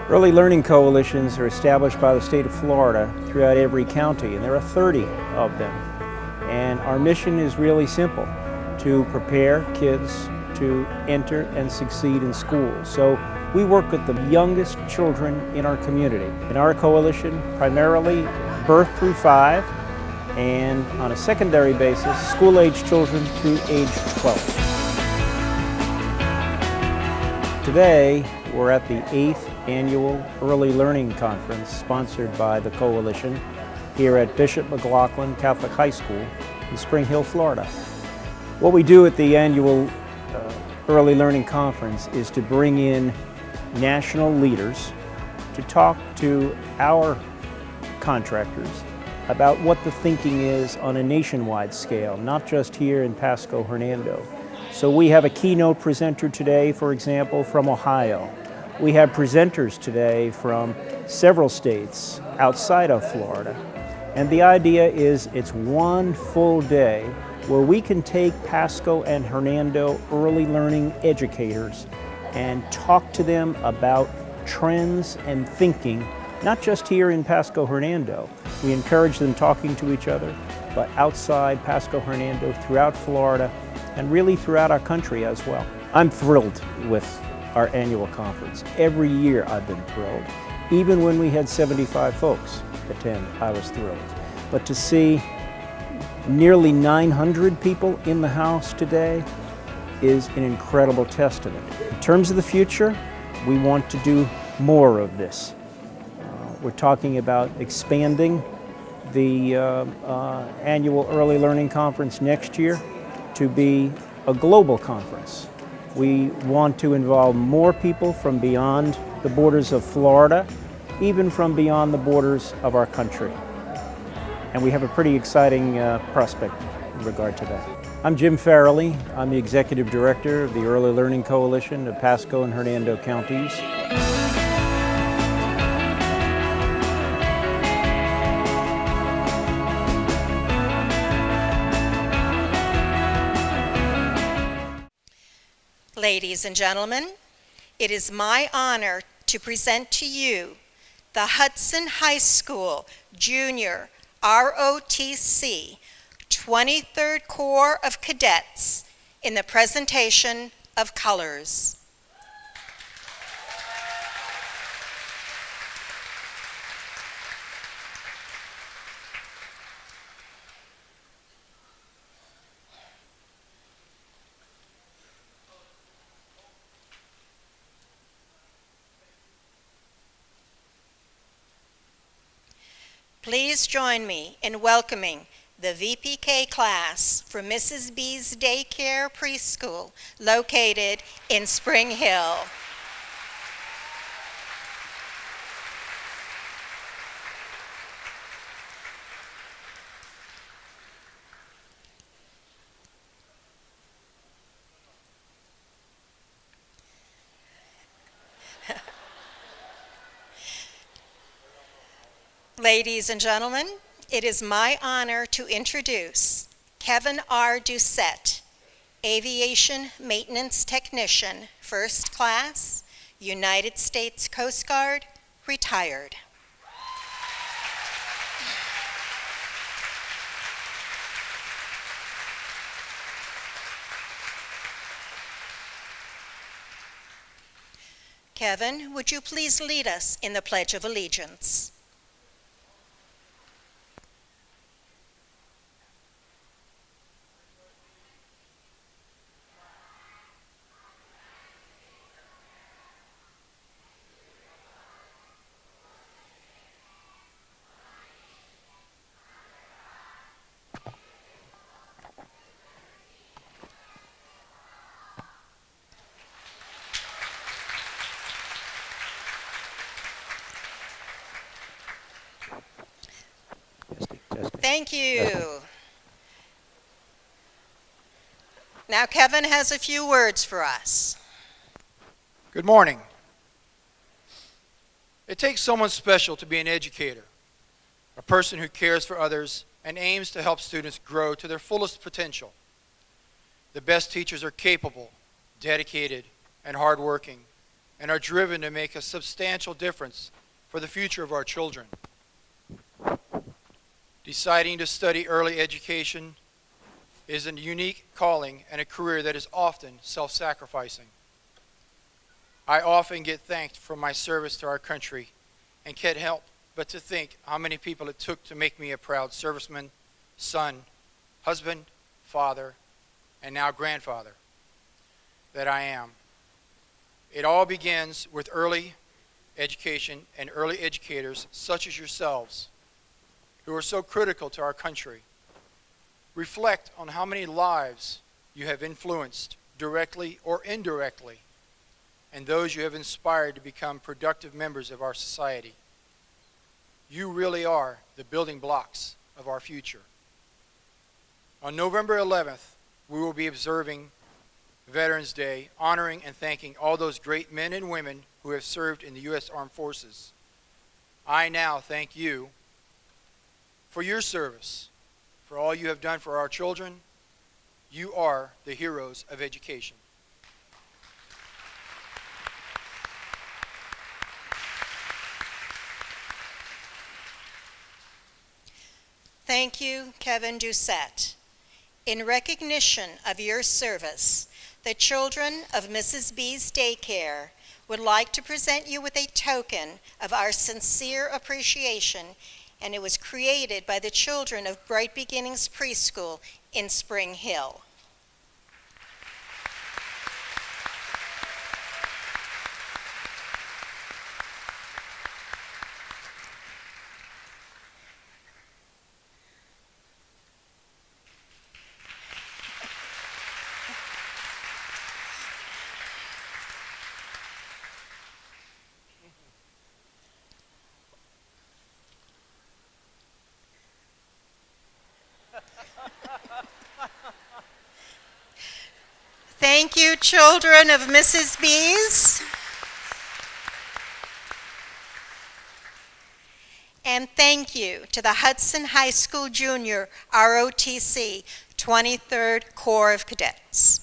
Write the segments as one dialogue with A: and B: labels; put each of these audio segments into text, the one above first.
A: Early learning coalitions are established by the state of Florida throughout every county, and there are 30 of them. And our mission is really simple: to prepare kids to enter and succeed in school. So we work with the youngest children in our community. In our coalition, primarily birth through 5, and on a secondary basis, school-age children through age 12. Today, we're at the 8th Annual Early Learning Conference sponsored by the Coalition here at Bishop McLaughlin Catholic High School in Spring Hill, Florida. What we do at the annual Early Learning Conference is to bring in national leaders to talk to our contractors about what the thinking is on a nationwide scale, not just here in Pasco Hernando. So we have a keynote presenter today, for example, from Ohio. We have presenters today from several states outside of Florida. And the idea is it's one full day where we can take Pasco and Hernando early learning educators and talk to them about trends and thinking, not just here in Pasco Hernando. We encourage them talking to each other, but outside Pasco Hernando, throughout Florida, and really throughout our country as well. I'm thrilled with our annual conference. Every year I've been thrilled. Even when we had 75 folks attend, I was thrilled. But to see nearly 900 people in the house today is an incredible testament. In terms of the future, we want to do more of this. We're talking about expanding the annual Early Learning Conference next year to be a global conference. We want to involve more people from beyond the borders of Florida, even from beyond the borders of our country. And we have a pretty exciting prospect in regard to that. I'm Jim Farrelly. I'm the Executive Director of the Early Learning Coalition of Pasco and Hernando counties.
B: Ladies and gentlemen, it is my honor to present to you the Hudson High School Junior ROTC 23rd Corps of Cadets in the presentation of colors. Please join me in welcoming the VPK class from Mrs. B's Daycare Preschool, located in Spring Hill. Ladies and gentlemen, it is my honor to introduce Kevin R. Doucette, Aviation Maintenance Technician, First Class, United States Coast Guard, retired. Kevin, would you please lead us in the Pledge of Allegiance? Thank you. Now Kevin has a few words for us.
C: Good morning. It takes someone special to be an educator, a person who cares for others and aims to help students grow to their fullest potential. The best teachers are capable, dedicated, and hardworking, and are driven to make a substantial difference for the future of our children. Deciding to study early education is a unique calling and a career that is often self-sacrificing. I often get thanked for my service to our country and can't help but to think how many people it took to make me a proud serviceman, son, husband, father, and now grandfather that I am. It all begins with early education and early educators such as yourselves who are so critical to our country. Reflect on how many lives you have influenced directly or indirectly, and those you have inspired to become productive members of our society. You really are the building blocks of our future. On November 11th, we will be observing Veterans Day, honoring and thanking all those great men and women who have served in the U.S. Armed Forces. I now thank you for your service, for all you have done for our children. You are the heroes of education.
B: Thank you, Kevin Doucette. In recognition of your service, the children of Mrs. B's Daycare would like to present you with a token of our sincere appreciation, and it was created by the children of Bright Beginnings Preschool in Spring Hill. Thank you, children of Mrs. B's. And thank you to the Hudson High School Junior ROTC 23rd Corps of Cadets.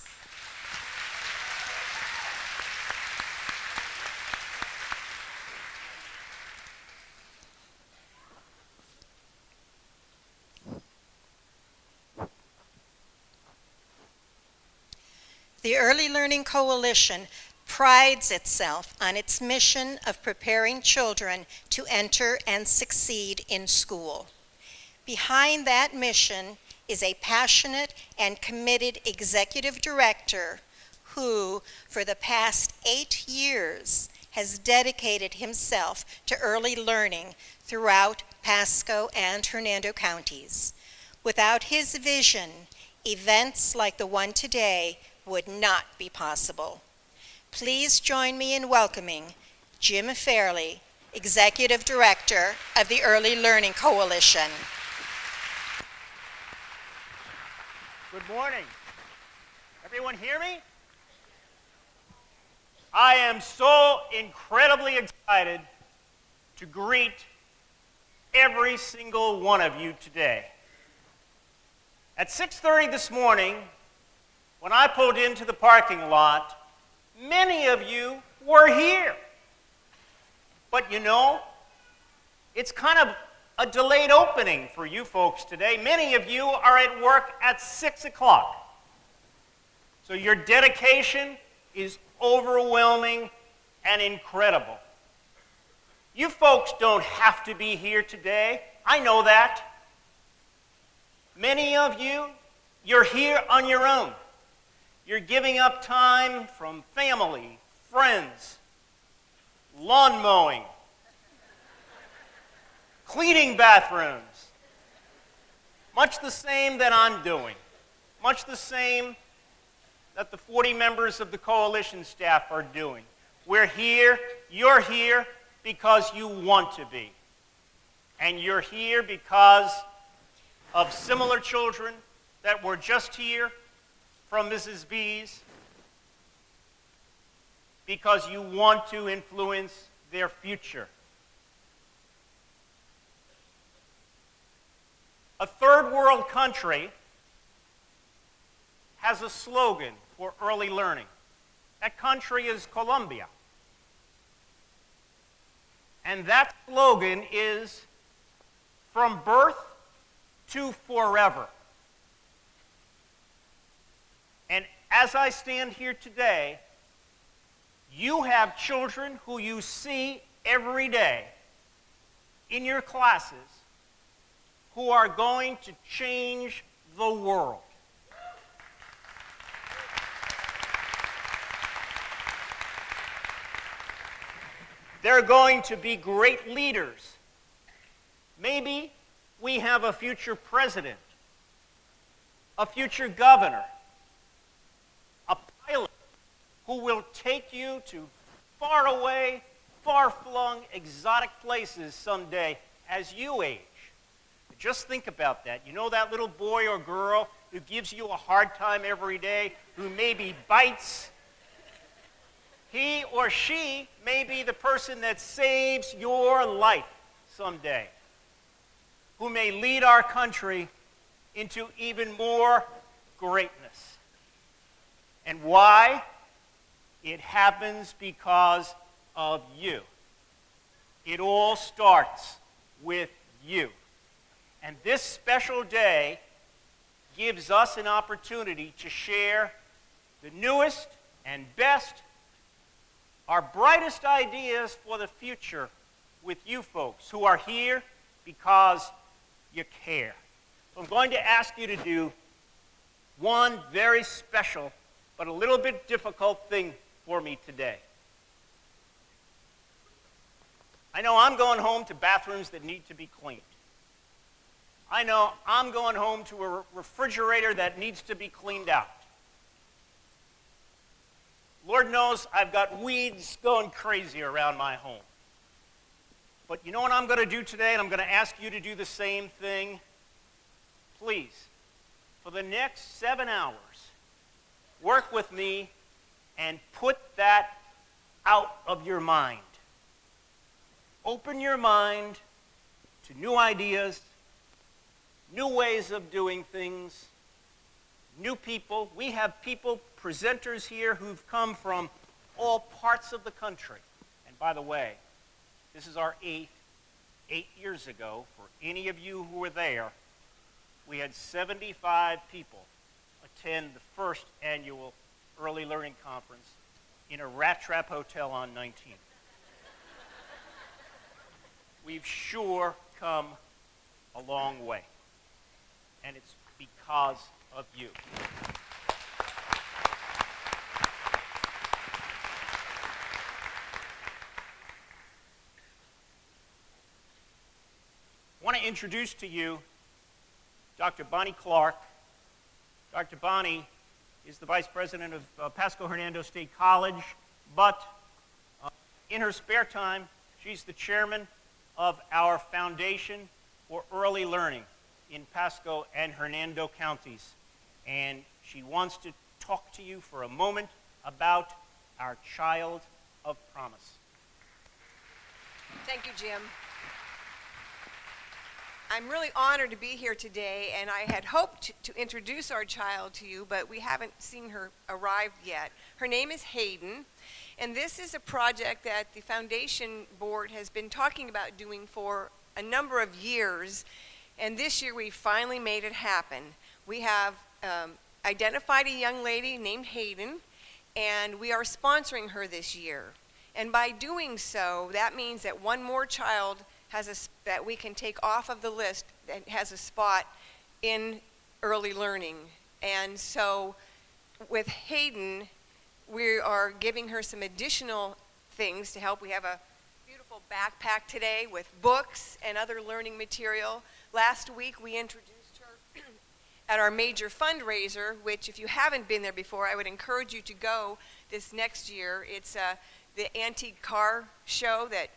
B: The Early Learning Coalition prides itself on its mission of preparing children to enter and succeed in school. Behind that mission is a passionate and committed executive director who, for the past 8 years, has dedicated himself to early learning throughout Pasco and Hernando counties. Without his vision, events like the one today would not be possible. Please join me in welcoming Jim Fairley, Executive Director of the Early Learning Coalition.
D: Good morning. Everyone hear me? I am so incredibly excited to greet every single one of you today. At 6:30 this morning, when I pulled into the parking lot, many of you were here. But you know, it's kind of a delayed opening for you folks today. Many of you are at work at 6 o'clock. So your dedication is overwhelming and incredible. You folks don't have to be here today. I know that. Many of you, you're here on your own. You're giving up time from family, friends, lawn mowing, cleaning bathrooms, much the same that I'm doing, much the same that the 40 members of the coalition staff are doing. We're here, you're here because you want to be. And you're here because of similar children that were just here from Mrs. B's, because you want to influence their future. A third world country has a slogan for early learning. That country is Colombia. And that slogan is from birth to forever. And as I stand here today, you have children who you see every day in your classes who are going to change the world. They're going to be great leaders. Maybe we have a future president, a future governor, a pilot who will take you to far away, far-flung, exotic places someday as you age. Just think about that. You know that little boy or girl who gives you a hard time every day, who maybe bites? He or she may be the person that saves your life someday, who may lead our country into even more greatness. And why? It happens because of you. It all starts with you. And this special day gives us an opportunity to share the newest and best, our brightest ideas for the future with you folks who are here because you care. So I'm going to ask you to do one very special but a little bit difficult thing for me today. I know I'm going home to bathrooms that need to be cleaned. I know I'm going home to a refrigerator that needs to be cleaned out. Lord knows I've got weeds going crazy around my home. But you know what I'm going to do today, and I'm going to ask you to do the same thing? Please, for the next 7 hours, work with me and put that out of your mind. Open your mind to new ideas, new ways of doing things, new people. We have people, presenters here who've come from all parts of the country. And by the way, this is our 8 years ago. For any of you who were there, we had 75 people attend the first annual Early Learning Conference in a Rat Trap Hotel on 19th. We've sure come a long way. And it's because of you. I want to introduce to you Dr. Bonnie Clark. Dr. Bonnie is the vice president of Pasco Hernando State College, but in her spare time, she's the chairman of our Foundation for Early Learning in Pasco and Hernando counties. And she wants to talk to you for a moment about our Child of Promise.
E: Thank you, Jim. I'm really honored to be here today, and I had hoped to introduce our child to you, but we haven't seen her arrive yet. Her name is Hayden, and this is a project that the Foundation Board has been talking about doing for a number of years, and this year we finally made it happen. We have identified a young lady named Hayden, and we are sponsoring her this year. And by doing so, that means that one more child that we can take off of the list that has a spot in early learning. And so with Hayden, we are giving her some additional things to help. We have a beautiful backpack today with books and other learning material. Last week we introduced her at our major fundraiser, which if you haven't been there before, I would encourage you to go this next year. It's the antique car show that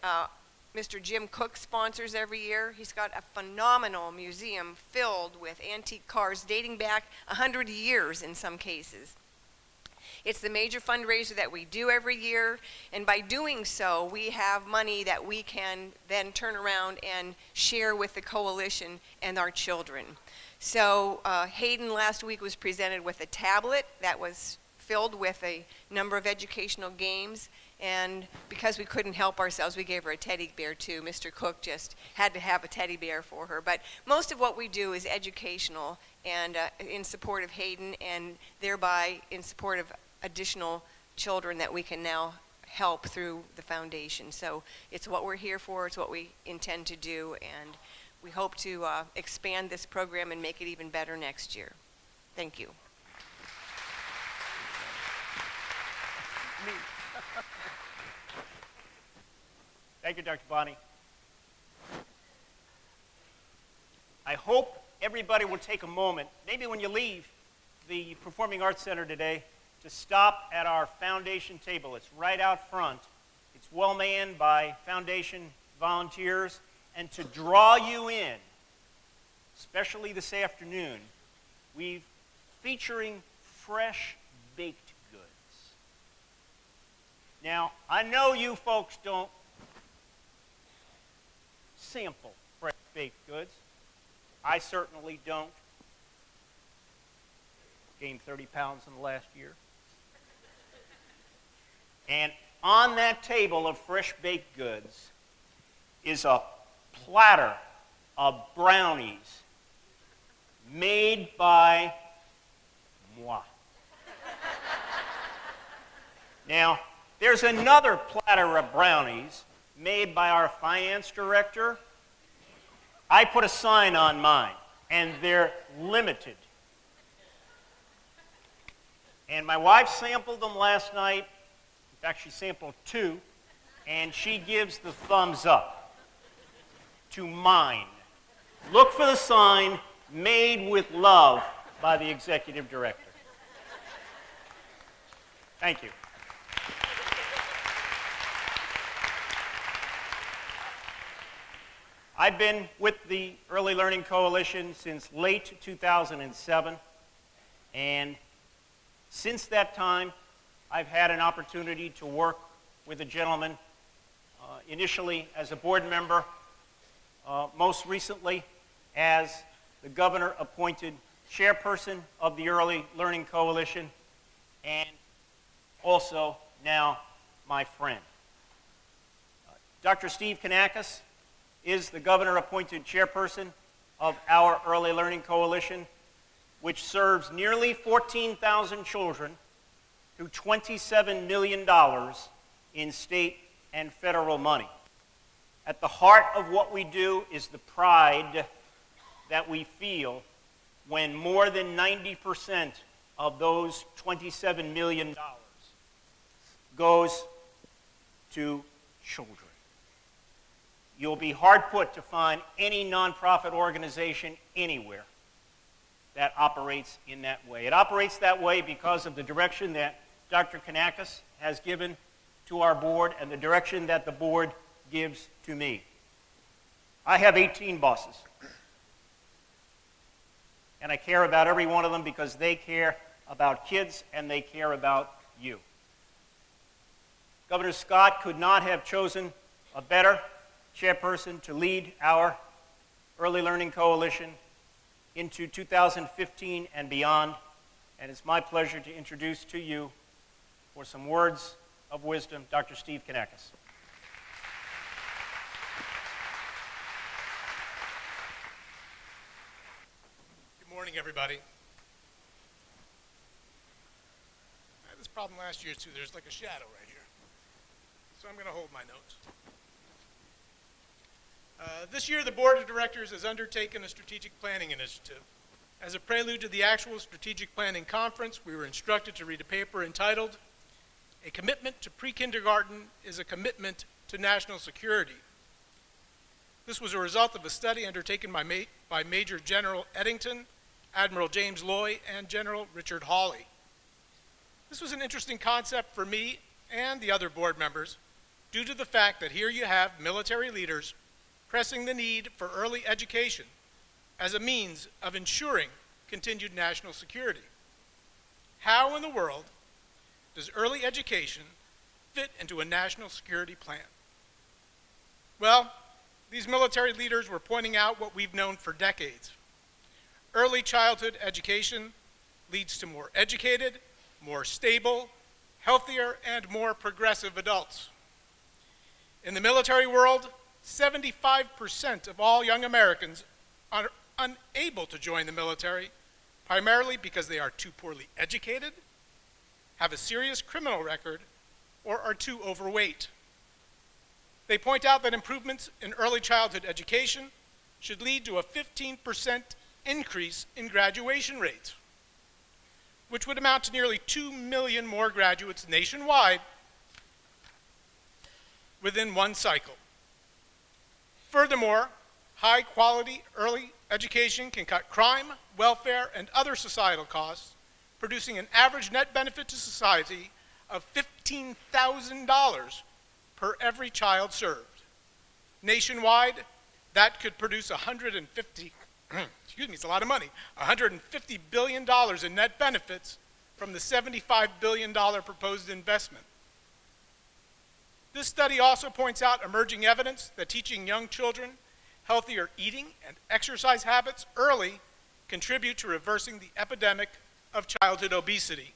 E: Mr. Jim Cook sponsors every year. He's got a phenomenal museum filled with antique cars dating back 100 years in some cases. It's the major fundraiser that we do every year, and by doing so, we have money that we can then turn around and share with the coalition and our children. So Hayden last week was presented with a tablet that was filled with a number of educational games, And because we couldn't help ourselves, we gave her a teddy bear too. Mr. Cook just had to have a teddy bear for her. But most of what we do is educational and in support of Hayden, and thereby in support of additional children that we can now help through the foundation. So it's what we're here for, it's what we intend to do, and we hope to expand this program and make it even better next year. Thank you.
D: Thank you, Dr. Bonnie. I hope everybody will take a moment, maybe when you leave the Performing Arts Center today, to stop at our foundation table. It's right out front. It's well manned by foundation volunteers, and to draw you in, especially this afternoon, we're featuring fresh baked goods. Now, I know you folks don't sample fresh baked goods. I certainly don't. Gained 30 pounds in the last year. And on that table of fresh baked goods is a platter of brownies made by moi. Now, there's another platter of brownies made by our finance director. I put a sign on mine, and they're limited. And my wife sampled them last night. In fact, she sampled 2, and she gives the thumbs up to mine. Look for the sign, "Made with Love" by the executive director. Thank you. I've been with the Early Learning Coalition since late 2007, and since that time, I've had an opportunity to work with a gentleman, initially as a board member, most recently as the governor-appointed chairperson of the Early Learning Coalition, and also now my friend. Dr. Steve Kanakis is the governor-appointed chairperson of our Early Learning Coalition, which serves nearly 14,000 children through $27 million in state and federal money. At the heart of what we do is the pride that we feel when more than 90% of those $27 million goes to children. You'll be hard put to find any nonprofit organization anywhere that operates in that way. It operates that way because of the direction that Dr. Kanakis has given to our board and the direction that the board gives to me. I have 18 bosses, and I care about every one of them because they care about kids and they care about you. Governor Scott could not have chosen a better chairperson to lead our Early Learning Coalition into 2015 and beyond, and it's my pleasure to introduce to you, for some words of wisdom, Dr. Steve Kanakis.
F: Good morning, everybody. I had this problem last year, too. There's like a shadow right here. So I'm going to hold my notes. This year, the Board of Directors has undertaken a strategic planning initiative. As a prelude to the actual strategic planning conference, we were instructed to read a paper entitled, "A Commitment to Pre-Kindergarten is a Commitment to National Security." This was a result of a study undertaken by Major General Eddington, Admiral James Loy, and General Richard Hawley. This was an interesting concept for me and the other board members due to the fact that here you have military leaders pressing the need for early education as a means of ensuring continued national security. How in the world does early education fit into a national security plan? Well, these military leaders were pointing out what we've known for decades. Early childhood education leads to more educated, more stable, healthier, and more progressive adults. In the military world, 75% of all young Americans are unable to join the military, primarily because they are too poorly educated, have a serious criminal record, or are too overweight. They point out that improvements in early childhood education should lead to a 15% increase in graduation rates, which would amount to nearly 2 million more graduates nationwide within one cycle. Furthermore, high-quality early education can cut crime, welfare, and other societal costs, producing an average net benefit to society of $15,000 per every child served. Nationwide, that could produce it's a lot of money, $150 billion in net benefits from the $75 billion proposed investment. This study also points out emerging evidence that teaching young children healthier eating and exercise habits early contribute to reversing the epidemic of childhood obesity.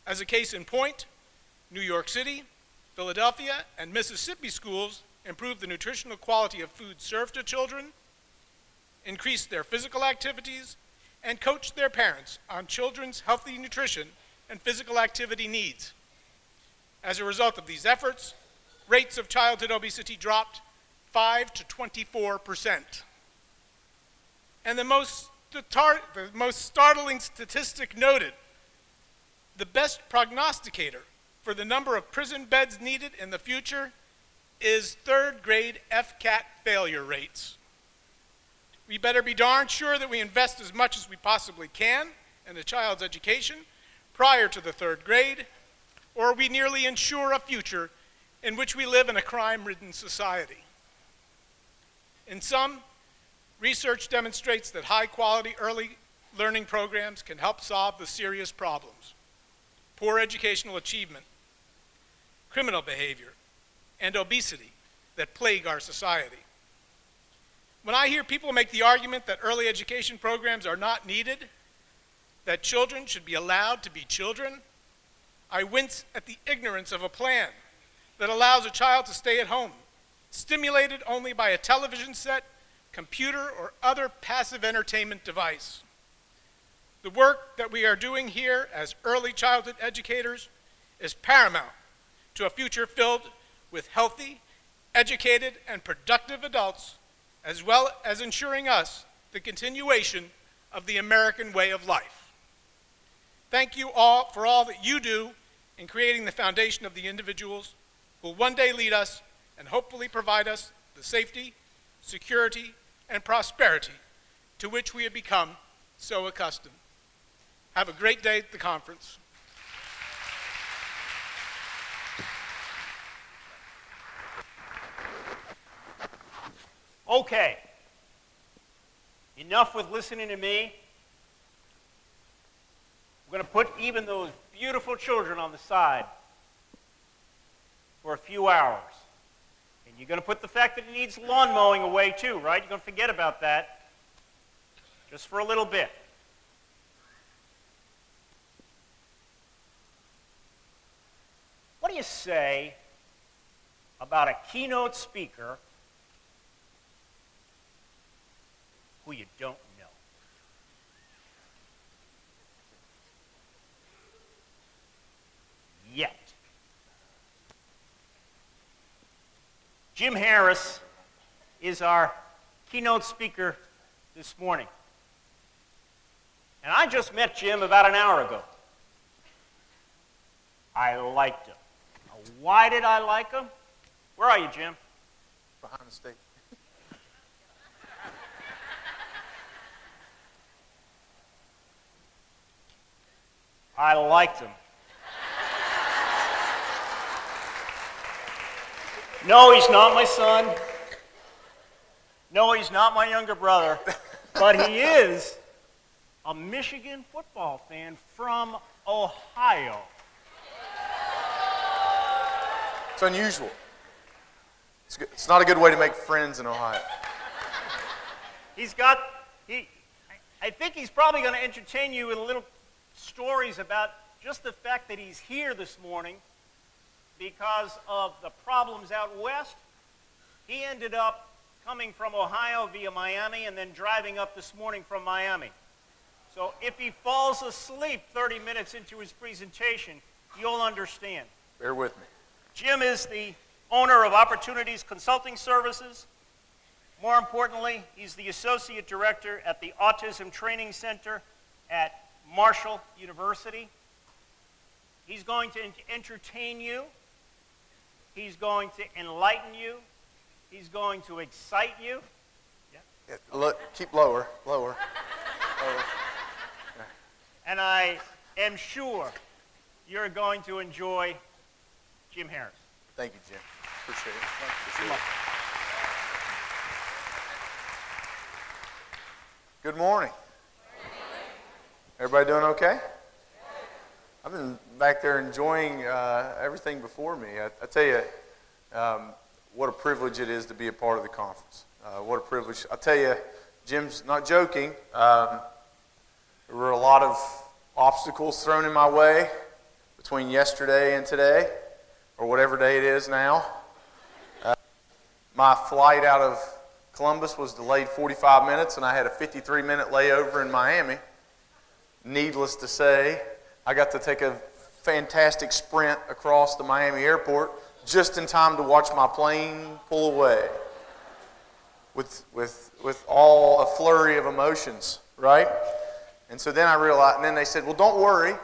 F: As a case in point, New York City, Philadelphia, and Mississippi schools improved the nutritional quality of food served to children, increased their physical activities, and coached their parents on children's healthy nutrition and physical activity needs. As a result of these efforts, rates of childhood obesity dropped 5 to 24%. And the most startling statistic noted, the best prognosticator for the number of prison beds needed in the future is third grade FCAT failure rates. We better be darn sure that we invest as much as we possibly can in a child's education prior to the third grade, or we nearly ensure a future in which we live in a crime-ridden society. In sum, research demonstrates that high-quality early learning programs can help solve the serious problems: poor educational achievement, criminal behavior, and obesity that plague our society. When I hear people make the argument that early education programs are not needed, that children should be allowed to be children, I wince at the ignorance of a plan that allows a child to stay at home, stimulated only by a television set, computer, or other passive entertainment device. The work that we are doing here as early childhood educators is paramount to a future filled with healthy, educated, and productive adults, as well as ensuring us the continuation of the American way of life. Thank you all for all that you do in creating the foundation of the individuals who will one day lead us and hopefully provide us the safety, security, and prosperity to which we have become so accustomed. Have a great day at the conference.
D: Okay, enough with listening to me. We're going to put even those beautiful children on the side for a few hours. And you're going to put the fact that it needs lawn mowing away too, right? You're going to forget about that just for a little bit. What do you say about a keynote speaker who you don't know? Yet. Jim Harris is our keynote speaker this morning. And I just met Jim about an hour ago. I liked him. Now, why did I like him? Where are you, Jim?
G: Behind the stage.
D: I liked him. No, he's not my son. No, he's not my younger brother. But he is a Michigan football fan from Ohio.
G: It's unusual. It's not a good way to make friends in Ohio.
D: I think he's probably going to entertain you with little stories about just the fact that he's here this morning, because of the problems out west, he ended up coming from Ohio via Miami and then driving up this morning from Miami. So if he falls asleep 30 minutes into his presentation, you'll understand.
G: Bear with me.
D: Jim is the owner of Opportunities Consulting Services. More importantly, he's the Associate Director at the Autism Training Center at Marshall University. He's going to entertain you. He's going to enlighten you. He's going to excite you.
G: Yeah, look, keep lower, lower.
D: And I am sure you're going to enjoy Jim Harris.
G: Thank you, Jim. Appreciate it. Appreciate it. Good morning. Everybody doing okay? I've been back there enjoying everything before me. I tell you, what a privilege it is to be a part of the conference. What a privilege. I tell you, Jim's not joking. There were a lot of obstacles thrown in my way between yesterday and today, or whatever day it is now. My flight out of Columbus was delayed 45 minutes, and I had a 53-minute layover in Miami. Needless to say, I got to take a fantastic sprint across the Miami airport just in time to watch my plane pull away with all a flurry of emotions, right? And so then I realized, and then they said, well, don't worry.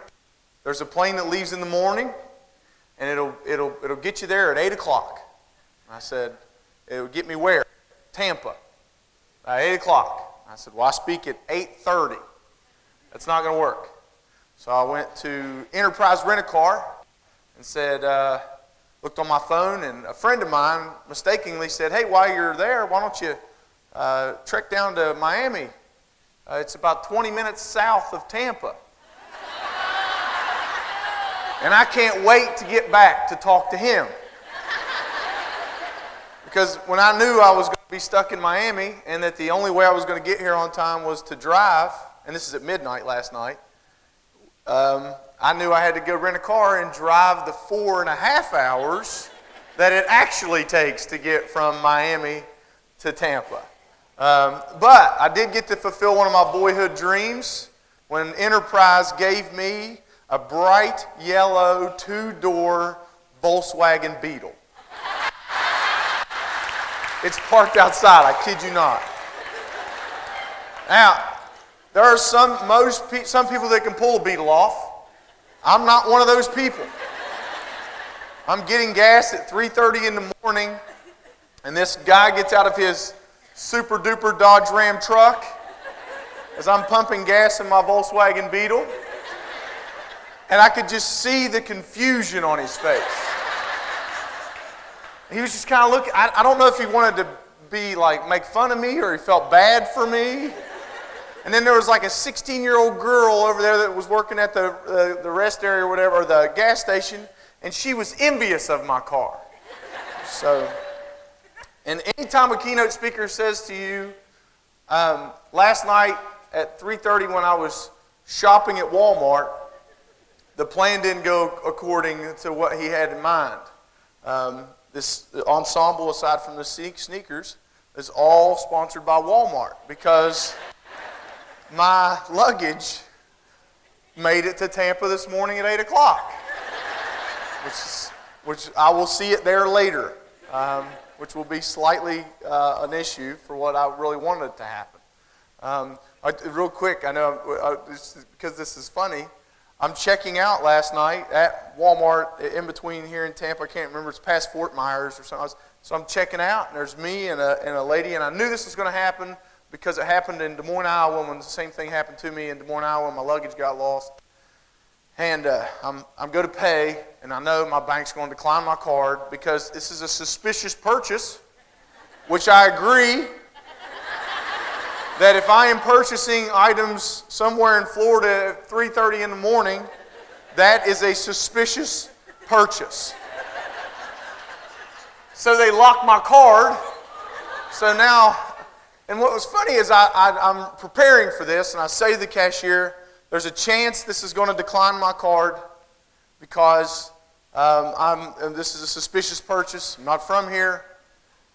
G: There's a plane that leaves in the morning, and it'll get you there at 8 o'clock. I said, it'll get me where? Tampa. At 8 o'clock. I said, well, I speak at 8:30. That's not going to work. So I went to Enterprise Rent-A-Car and said, looked on my phone, and a friend of mine mistakenly said, hey, while you're there, why don't you trek down to Miami? It's about 20 minutes south of Tampa. And I can't wait to get back to talk to him. Because when I knew I was going to be stuck in Miami and that the only way I was going to get here on time was to drive, and this is at midnight last night, I knew I had to go rent a car and drive the 4.5 hours that it actually takes to get from Miami to Tampa. But I did get to fulfill one of my boyhood dreams when Enterprise gave me a bright yellow 2-door Volkswagen Beetle. It's parked outside, I kid you not. Now, there are some people that can pull a Beetle off. I'm not one of those people. I'm getting gas at 3:30 in the morning, and this guy gets out of his super duper Dodge Ram truck as I'm pumping gas in my Volkswagen Beetle, and I could just see the confusion on his face. He was just kind of looking. I don't know if he wanted to be like make fun of me or he felt bad for me. And then there was like a 16-year-old girl over there that was working at the rest area or whatever, or the gas station, and she was envious of my car. So, and anytime a keynote speaker says to you, last night at 3:30 when I was shopping at Walmart, the plan didn't go according to what he had in mind. This ensemble, aside from the sneakers, is all sponsored by Walmart because my luggage made it to Tampa this morning at 8 o'clock, which I will see it there later, which will be slightly an issue for what I really wanted to happen. Real quick, I know because this is funny, I'm checking out last night at Walmart in between here in Tampa. I can't remember, it's past Fort Myers or something. So I'm checking out, and there's me and a lady, and I knew this was going to happen because it happened in Des Moines, Iowa, when the same thing happened to me in Des Moines, Iowa, when my luggage got lost. And I'm going to pay, and I know my bank's going to decline my card because this is a suspicious purchase, which I agree that if I am purchasing items somewhere in Florida at 3:30 in the morning, that is a suspicious purchase. So they locked my card. So now, and what was funny is I'm preparing for this, and I say to the cashier, there's a chance this is going to decline my card because this is a suspicious purchase. I'm not from here.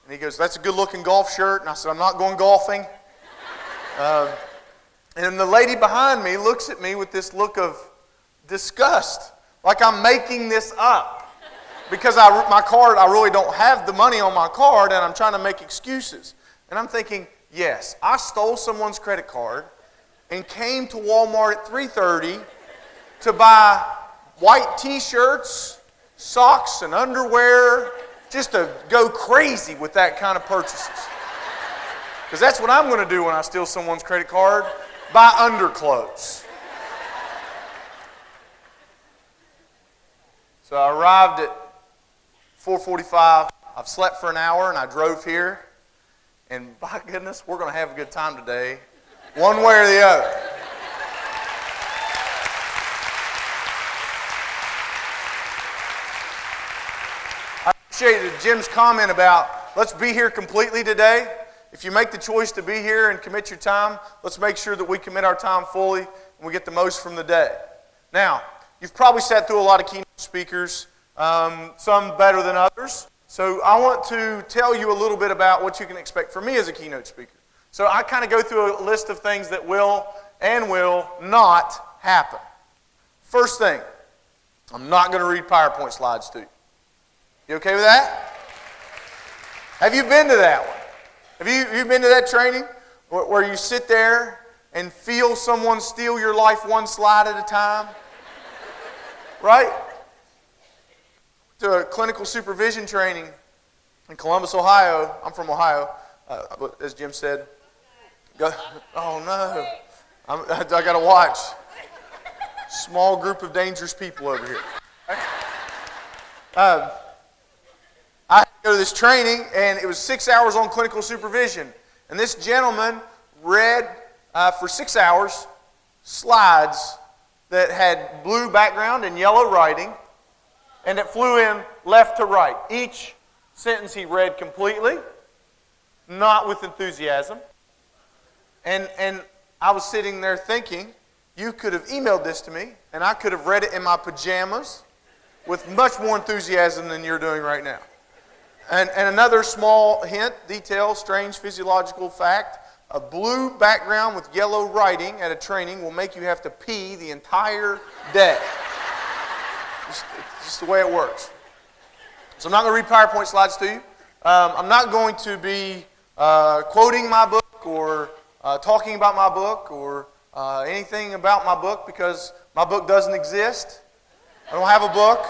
G: And he goes, that's a good-looking golf shirt. And I said, I'm not going golfing. And the lady behind me looks at me with this look of disgust, like I'm making this up. Because my card, I really don't have the money on my card, and I'm trying to make excuses. And I'm thinking, yes, I stole someone's credit card and came to Walmart at 3:30 to buy white T-shirts, socks, and underwear, just to go crazy with that kind of purchases. Because that's what I'm going to do when I steal someone's credit card, buy underclothes. So I arrived at 4:45. I've slept for an hour and I drove here. And by goodness, we're going to have a good time today, one way or the other. I appreciated Jim's comment about let's be here completely today. If you make the choice to be here and commit your time, let's make sure that we commit our time fully and we get the most from the day. Now, you've probably sat through a lot of keynote speakers, some better than others. So I want to tell you a little bit about what you can expect from me as a keynote speaker. So I kind of go through a list of things that will and will not happen. First thing, I'm not going to read PowerPoint slides to you. You okay with that? Have you been to that one? Have you been to that training where you sit there and feel someone steal your life one slide at a time? Right? To a clinical supervision training in Columbus, Ohio. I'm from Ohio, as Jim said. Oh no, I got to watch. Small group of dangerous people over here. I had to go to this training, and it was 6 hours on clinical supervision. And this gentleman read for 6 hours slides that had blue background and yellow writing, and it flew in left to right. Each sentence he read completely, not with enthusiasm. And I was sitting there thinking, you could have emailed this to me, and I could have read it in my pajamas with much more enthusiasm than you're doing right now. And another small hint, detail, strange physiological fact, a blue background with yellow writing at a training will make you have to pee the entire day. Just the way it works. So I'm not going to read PowerPoint slides to you. I'm not going to be quoting my book or talking about my book or anything about my book because my book doesn't exist. I don't have a book,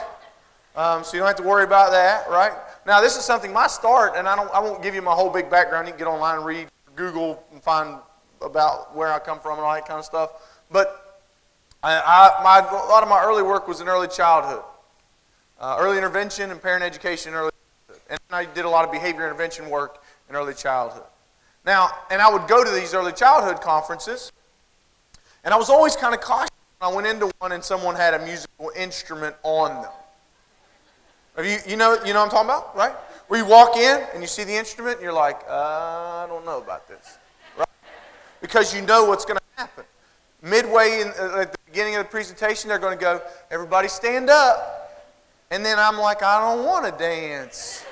G: so you don't have to worry about that, right? Now, this is something, my start, and I won't give you my whole big background. You can get online and read, Google, and find about where I come from and all that kind of stuff. But a lot of my early work was in early childhood. Early intervention and parent education in early childhood. And I did a lot of behavior intervention work in early childhood. Now, and I would go to these early childhood conferences, and I was always kind of cautious when I went into one and someone had a musical instrument on them. You know what I'm talking about, right? Where you walk in and you see the instrument and you're like, I don't know about this, right? Because you know what's going to happen. Midway at the beginning of the presentation, they're going to go, everybody stand up. And then I'm like, I don't want to dance.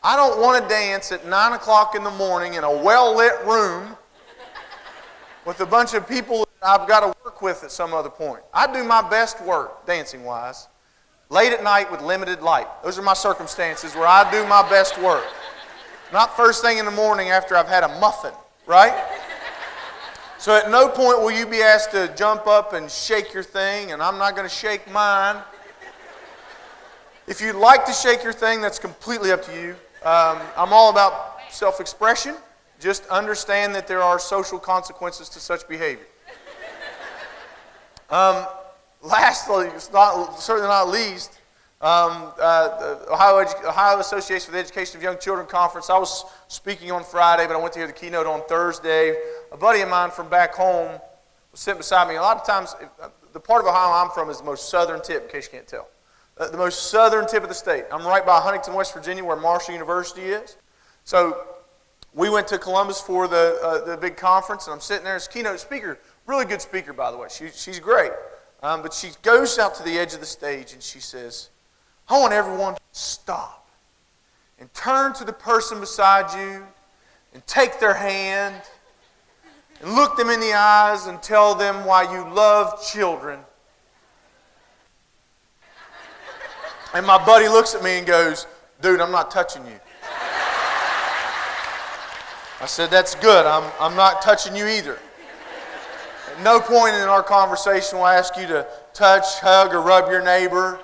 G: I don't want to dance at 9 o'clock in the morning in a well-lit room with a bunch of people that I've got to work with at some other point. I do my best work, dancing-wise, late at night with limited light. Those are my circumstances where I do my best work. Not first thing in the morning after I've had a muffin, right? So at no point will you be asked to jump up and shake your thing, and I'm not going to shake mine. If you'd like to shake your thing, that's completely up to you. I'm all about self-expression. Just understand that there are social consequences to such behavior. Lastly, certainly not least, the Ohio Association for the Education of Young Children Conference. I was speaking on Friday, but I went to hear the keynote on Thursday. A buddy of mine from back home was sitting beside me. A lot of times, the part of Ohio I'm from is the most southern tip, in case you can't tell. The most southern tip of the state. I'm right by Huntington, West Virginia, where Marshall University is. So we went to Columbus for the big conference, and I'm sitting there as keynote speaker. Really good speaker, by the way. She's great. But she goes out to the edge of the stage, and she says, I want everyone to stop and turn to the person beside you and take their hand and look them in the eyes and tell them why you love children. And my buddy looks at me and goes, dude, I'm not touching you. I said, that's good. I'm not touching you either. At no point in our conversation will I ask you to touch, hug, or rub your neighbor.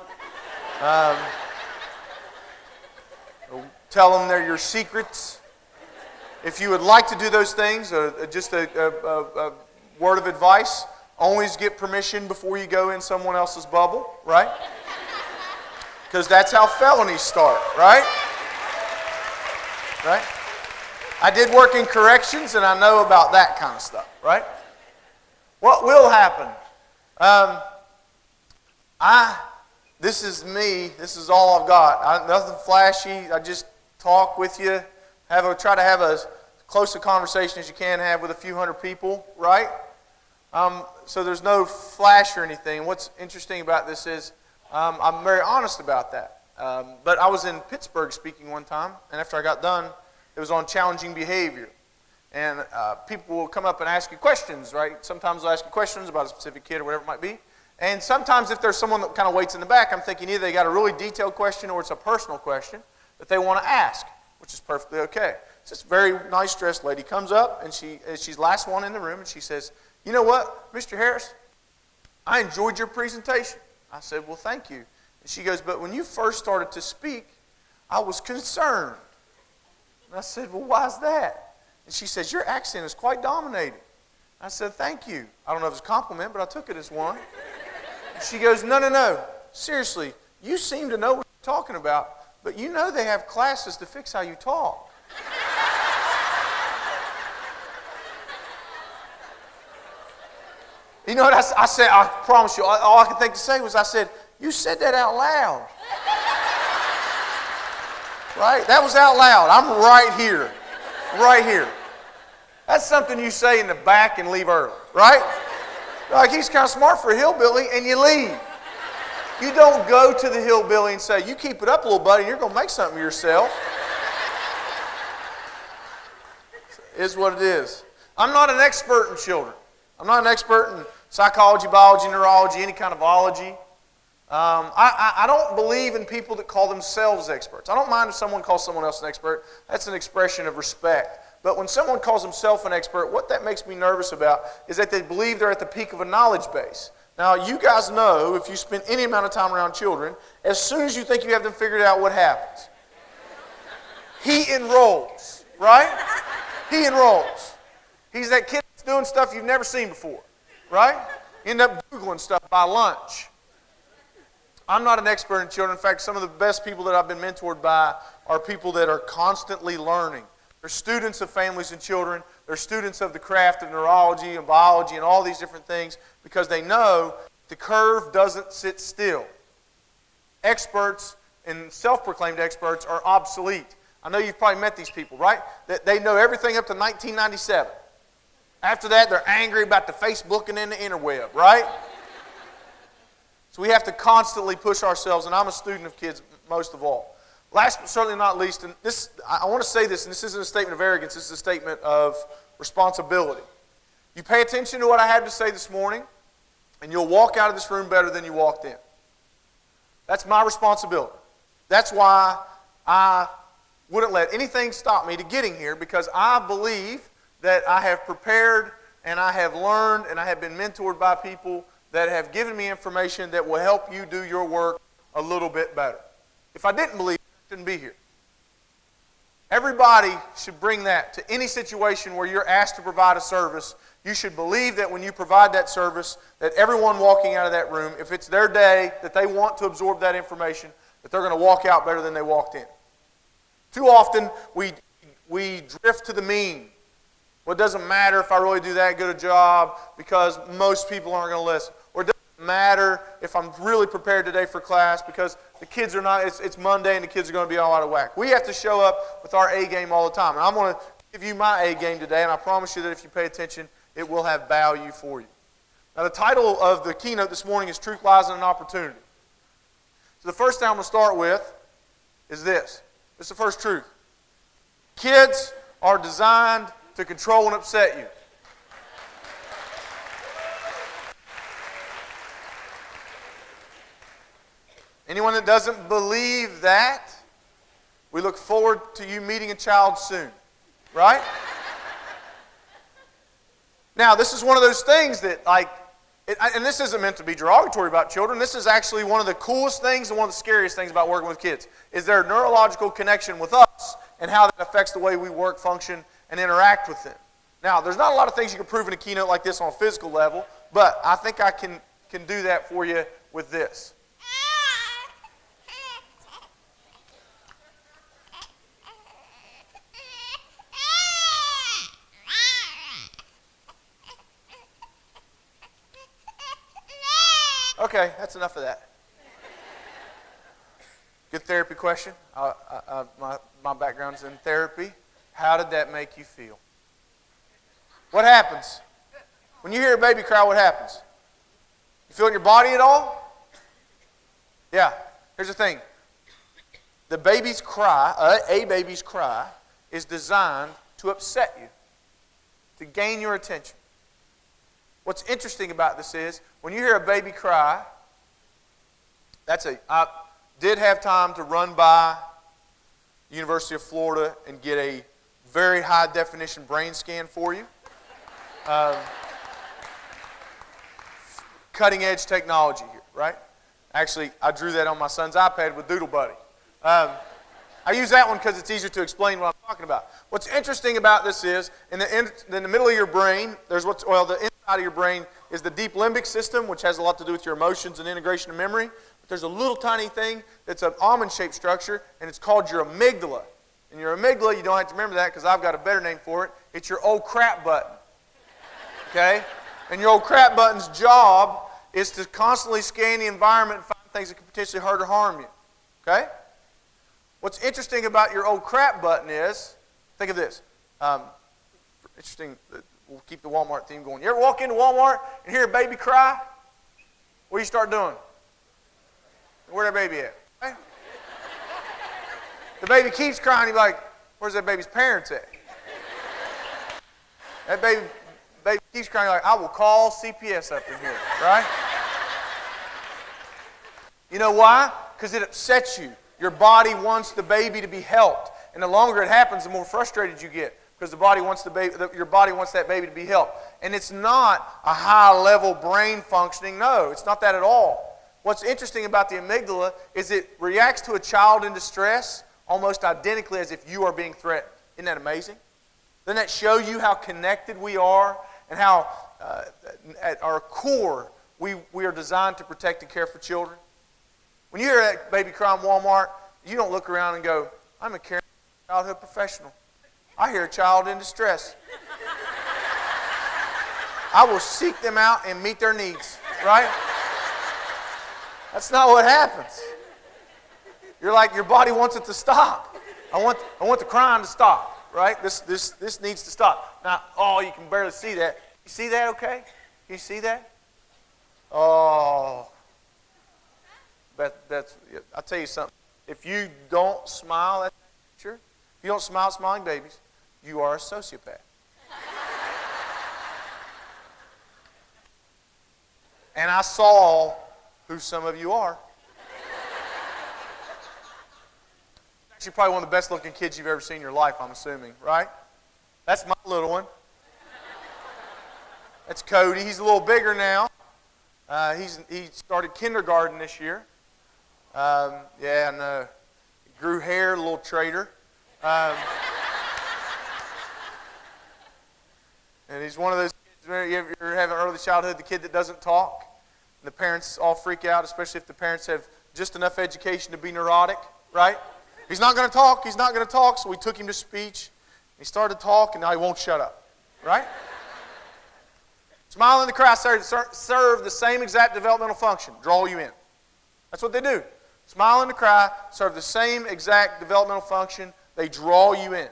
G: Tell them they're your secrets. If you would like to do those things, just a word of advice, always get permission before you go in someone else's bubble, right? Because that's how felonies start, right? Right? I did work in corrections, and I know about that kind of stuff, right? What will happen? This is me. This is all I've got. Nothing flashy. I just talk with you. Try to have as close a conversation as you can have with a few hundred people, right? So there's no flash or anything. What's interesting about this is I'm very honest about that. But I was in Pittsburgh speaking one time, and after I got done, it was on challenging behavior. And people will come up and ask you questions, right? Sometimes they'll ask you questions about a specific kid or whatever it might be. And sometimes if there's someone that kind of waits in the back, I'm thinking either they got a really detailed question or it's a personal question that they want to ask, which is perfectly okay. So this very nice dressed lady comes up, and she's the last one in the room, and she says, you know what, Mr. Harris, I enjoyed your presentation. I said, well, thank you. And she goes, but when you first started to speak, I was concerned. And I said, well, why is that? And she says, your accent is quite dominating. I said, thank you. I don't know if it's a compliment, but I took it as one. And she goes, no. Seriously, you seem to know what you're talking about, but you know they have classes to fix how you talk. You know what I said? I promise you, all I could think to say was, I said, you said that out loud. Right? That was out loud. I'm right here. Right here. That's something you say in the back and leave early, right? Like, he's kind of smart for a hillbilly, and you leave. You don't go to the hillbilly and say, you keep it up, little buddy, and you're going to make something of yourself. It is what it is. I'm not an expert in children. I'm not an expert in psychology, biology, neurology, any kind of ology. I don't believe in people that call themselves experts. I don't mind if someone calls someone else an expert. That's an expression of respect. But when someone calls himself an expert, what that makes me nervous about is that they believe they're at the peak of a knowledge base. Now, you guys know, if you spend any amount of time around children, as soon as you think you have them figured out, what happens? He enrolls, right? He enrolls. He's that kid that's doing stuff you've never seen before, right? You end up Googling stuff by lunch. I'm not an expert in children. In fact, some of the best people that I've been mentored by are people that are constantly learning. They're students of families and children. They're students of the craft of neurology and biology and all these different things because they know the curve doesn't sit still. Experts and self-proclaimed experts are obsolete. I know you've probably met these people, right? They know everything up to 1997. After that, they're angry about the Facebooking and the interweb, right? So we have to constantly push ourselves, and I'm a student of kids most of all. Last but certainly not least, and this, I want to say this, and this isn't a statement of arrogance, this is a statement of responsibility. You pay attention to what I had to say this morning, and you'll walk out of this room better than you walked in. That's my responsibility. That's why I wouldn't let anything stop me to getting here, because I believe that I have prepared and I have learned and I have been mentored by people that have given me information that will help you do your work a little bit better. If I didn't believe it, I shouldn't be here. Everybody should bring that to any situation where you're asked to provide a service. You should believe that when you provide that service, that everyone walking out of that room, if it's their day, that they want to absorb that information, that they're going to walk out better than they walked in. Too often, we drift to the mean. Well, it doesn't matter if I really do that good a job because most people aren't going to listen. Or it doesn't matter if I'm really prepared today for class because the kids are not, it's Monday and the kids are going to be all out of whack. We have to show up with our A game all the time. And I'm going to give you my A game today, and I promise you that if you pay attention, it will have value for you. Now, the title of the keynote this morning is Truth Lies in an Opportunity. So the first thing I'm going to start with is this. This is the first truth. Kids are designed to control and upset you. Anyone that doesn't believe that, we look forward to you meeting a child soon, right? Now, this is one of those things that, and this isn't meant to be derogatory about children. This is actually one of the coolest things and one of the scariest things about working with kids, is their neurological connection with us and how that affects the way we work, function, and interact with them. Now, there's not a lot of things you can prove in a keynote like this on a physical level, but I think I can do that for you with this. Okay, that's enough of that. Good therapy question. My background's in therapy. How did that make you feel? What happens? When you hear a baby cry, what happens? You feel it in your body at all? Yeah. Here's the thing. The baby's cry, a baby's cry, is designed to upset you, to gain your attention. What's interesting about this is, when you hear a baby cry, I did have time to run by the University of Florida and get a very high definition brain scan for you. Cutting edge technology here, right? Actually, I drew that on my son's iPad with Doodle Buddy. I use that one because it's easier to explain what I'm talking about. What's interesting about this is, in the middle of your brain, the inside of your brain is the deep limbic system, which has a lot to do with your emotions and integration of memory. But there's a little tiny thing that's an almond-shaped structure, and it's called your amygdala. And your amygdala, you don't have to remember that because I've got a better name for it. It's your old crap button. Okay? And your old crap button's job is to constantly scan the environment and find things that could potentially hurt or harm you. Okay? What's interesting about your old crap button is, think of this. Interesting, we'll keep the Walmart theme going. You ever walk into Walmart and hear a baby cry? What do you start doing? Where's that baby at? Right? The baby keeps crying, you're like, where's that baby's parents at? That baby keeps crying, you're like, I will call CPS up in here, right? You know why? Because it upsets you. Your body wants the baby to be helped. And the longer it happens, the more frustrated you get. Because your body wants that baby to be helped. And it's not a high-level brain functioning. No, it's not that at all. What's interesting about the amygdala is it reacts to a child in distress almost identically as if you are being threatened. Isn't that amazing? Doesn't that show you how connected we are and how at our core we are designed to protect and care for children? When you hear that baby cry in Walmart, you don't look around and go, I'm a caring childhood professional. I hear a child in distress. I will seek them out and meet their needs, right? That's not what happens. You're like, your body wants it to stop. I want the crying to stop, right? This needs to stop. Now, oh, you can barely see that. You see that okay? Can you see that? Oh. I'll tell you something. If you don't smile at that picture, if you don't smile at smiling babies, you are a sociopath. And I saw who some of you are. Actually, probably one of the best looking kids you've ever seen in your life, I'm assuming, right? That's my little one. That's Cody. He's a little bigger now. He started kindergarten this year. Yeah, and grew hair, a little traitor. And he's one of those kids, you ever have an early childhood, the kid that doesn't talk, and the parents all freak out, especially if the parents have just enough education to be neurotic, right? He's not going to talk, so we took him to speech. He started to talk, and now he won't shut up, right? Smile and the cry serve the same exact developmental function, draw you in. That's what they do. Smile and the cry serve the same exact developmental function, they draw you in.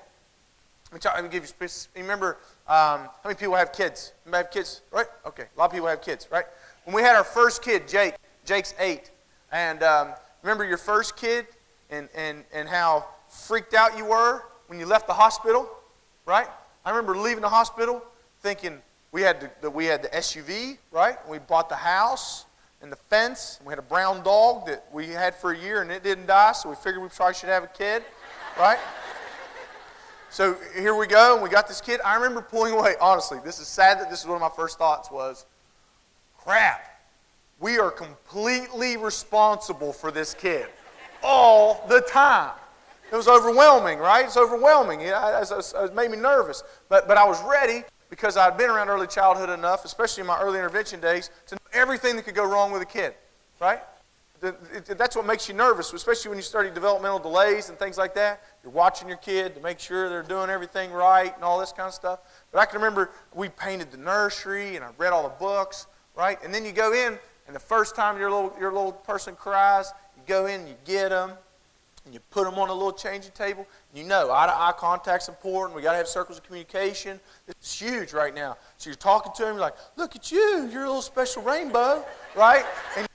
G: Let me give you space. You remember how many people have kids? Anybody have kids, right? Okay, a lot of people have kids, right? When we had our first kid, Jake's 8, and remember your first kid and how freaked out you were when you left the hospital, right? I remember leaving the hospital thinking we had the SUV, right? We bought the house and the fence. And we had a brown dog that we had for a year and it didn't die, so we figured we probably should have a kid, right? So here we go, and we got this kid. I remember pulling away. Honestly, this is sad that this is one of my first thoughts was, crap, we are completely responsible for this kid all the time. It was overwhelming, right? It's overwhelming. It made me nervous. But I was ready because I'd been around early childhood enough, especially in my early intervention days, to know everything that could go wrong with a kid, right? That's what makes you nervous, especially when you study developmental delays and things like that. You're watching your kid to make sure they're doing everything right and all this kind of stuff. But I can remember we painted the nursery and I read all the books, right? And then you go in, and the first time your little person cries, you go in and you get them, and you put them on a little changing table. You know, eye-to-eye contact's important. We got to have circles of communication. This is huge right now. So you're talking to them, you're like, look at you, you're a little special rainbow, right? And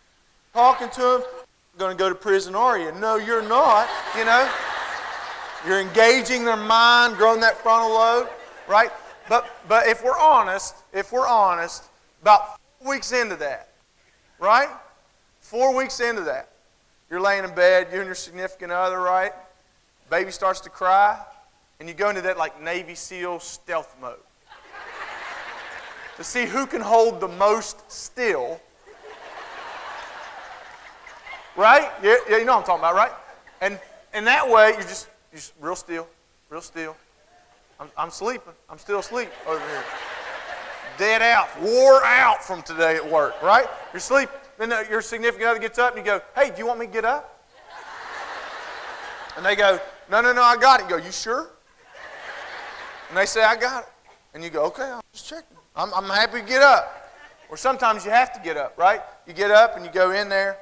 G: talking to them, you're going to go to prison, are you? No, you're not, you know. You're engaging their mind, growing that frontal lobe, right? But if we're honest, about 4 weeks into that, right? 4 weeks into that, you're laying in bed, you and your significant other, right? Baby starts to cry, and you go into that like Navy SEAL stealth mode to see who can hold the most still. Right? Yeah, you know what I'm talking about, right? And that way, you're just real still, real still. I'm sleeping. I'm still asleep over here. Dead out, wore out from today at work, right? You're sleeping. Then your significant other gets up and you go, hey, do you want me to get up? And they go, no, I got it. You go, you sure? And they say, I got it. And you go, okay, I'm just checking. I'm happy to get up. Or sometimes you have to get up, right? You get up and you go in there.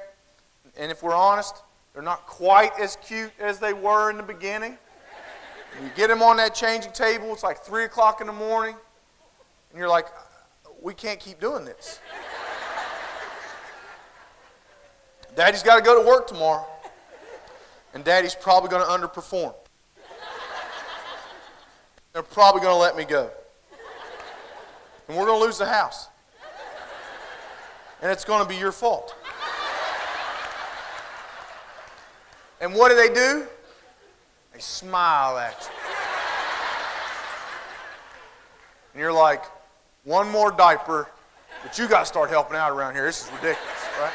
G: And if we're honest, they're not quite as cute as they were in the beginning. And you get them on that changing table, it's like 3 o'clock in the morning, and you're like, we can't keep doing this. Daddy's got to go to work tomorrow, and Daddy's probably going to underperform. They're probably going to let me go. And we're going to lose the house. And it's going to be your fault. And what do? They smile at you. And you're like, one more diaper, but you got to start helping out around here. This is ridiculous, right?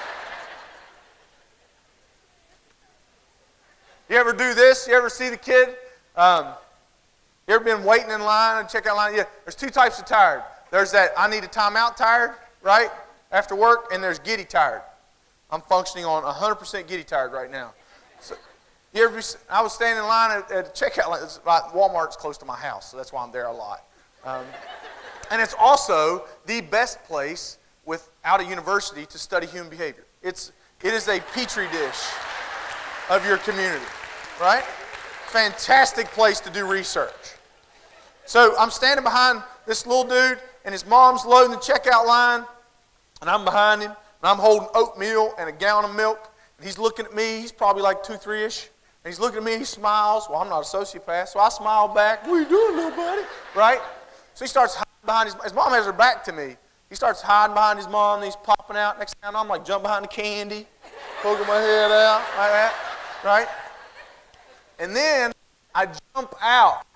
G: You ever do this? You ever see the kid? You ever been waiting in line and checkout line? Yeah, there's two types of tired. There's that I need a timeout tired, right, after work, and there's giddy tired. I'm functioning on 100% giddy tired right now. So, I was standing in line at the checkout line. Walmart's close to my house, so that's why I'm there a lot. And it's also the best place without a university to study human behavior. It is a petri dish of your community, right? Fantastic place to do research. So I'm standing behind this little dude, and his mom's loading the checkout line, and I'm behind him, and I'm holding oatmeal and a gallon of milk. He's looking at me. He's probably like 2, 3-ish. And he's looking at me. He smiles. Well, I'm not a sociopath, so I smile back. What are you doing, little buddy? Right? So he starts hiding behind his mom has her back to me. He starts hiding behind his mom, and he's popping out. Next thing I know, I'm like jumping behind the candy, poking my head out like that, right? And then I jump out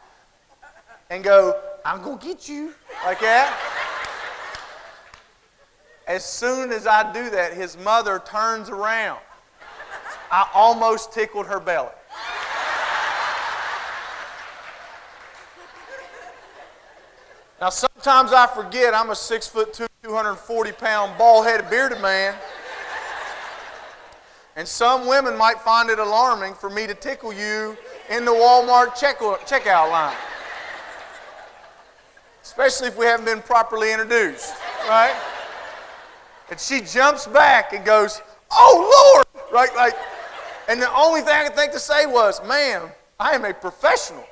G: and go, I'm going to get you, like that. As soon as I do that, his mother turns around. I almost tickled her belly. Now, sometimes I forget I'm a 6'2", 240-pound, bald-headed, bearded man. And some women might find it alarming for me to tickle you in the Walmart checkout line. Especially if we haven't been properly introduced, right? And she jumps back and goes, oh, Lord! Right, like, and the only thing I could think to say was, ma'am, I am a professional.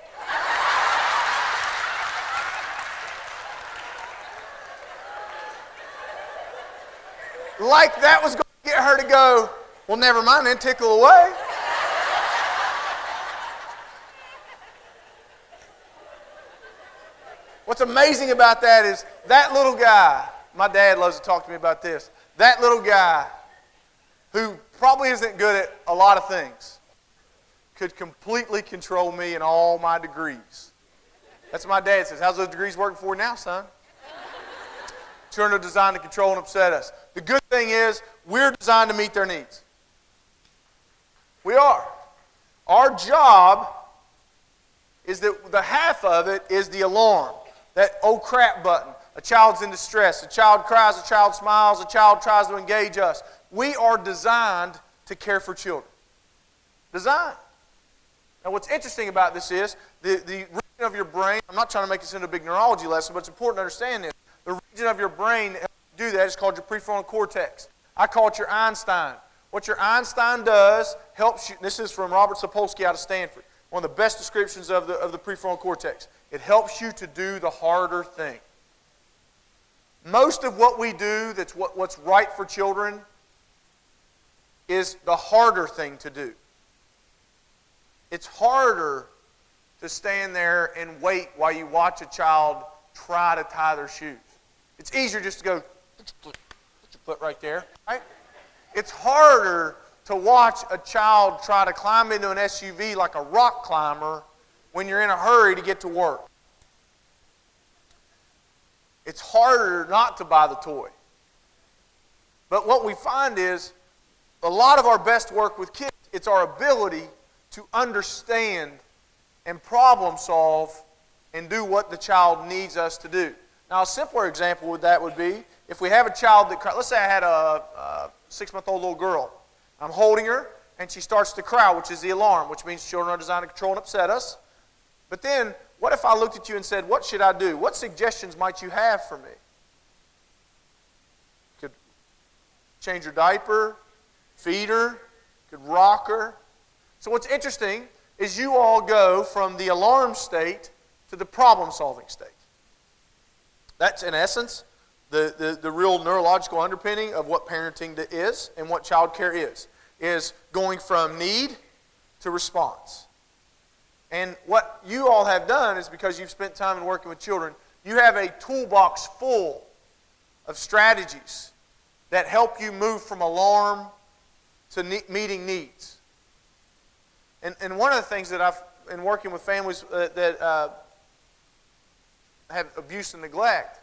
G: Like that was going to get her to go, well, never mind then, tickle away. What's amazing about that is that little guy, my dad loves to talk to me about this, that little guy who probably isn't good at a lot of things could completely control me in all my degrees. That's what my dad says. How's those degrees working for you now, son? Children are designed to control and upset us. The good thing is we're designed to meet their needs. We are. Our job is that the half of it is the alarm, that oh crap button. A child's in distress. A child cries, a child smiles, a child tries to engage us. We are designed to care for children. Designed. Now what's interesting about this is the region of your brain, I'm not trying to make this into a big neurology lesson, but it's important to understand this. The region of your brain that helps you do that is called your prefrontal cortex. I call it your Einstein. What your Einstein does helps you, this is from Robert Sapolsky out of Stanford, one of the best descriptions of the prefrontal cortex. It helps you to do the harder thing. Most of what we do that's what's right for children is the harder thing to do. It's harder to stand there and wait while you watch a child try to tie their shoes. It's easier just to go, put your foot right there, right? It's harder to watch a child try to climb into an SUV like a rock climber when you're in a hurry to get to work. It's harder not to buy the toy. But what we find is a lot of our best work with kids, it's our ability to understand and problem solve and do what the child needs us to do. Now, a simpler example with that would be if we have a child that cries. Let's say I had a 6-month-old little girl. I'm holding her, and she starts to cry, which is the alarm, which means children are designed to control and upset us. But then, what if I looked at you and said, what should I do? What suggestions might you have for me? Could change her diaper, feed her, could rock her. So what's interesting is you all go from the alarm state to the problem-solving state. That's, in essence, the real neurological underpinning of what parenting is and what child care is going from need to response. And what you all have done is because you've spent time in working with children, you have a toolbox full of strategies that help you move from alarm to meeting needs. And one of the things that I've been working with families that have abuse and neglect,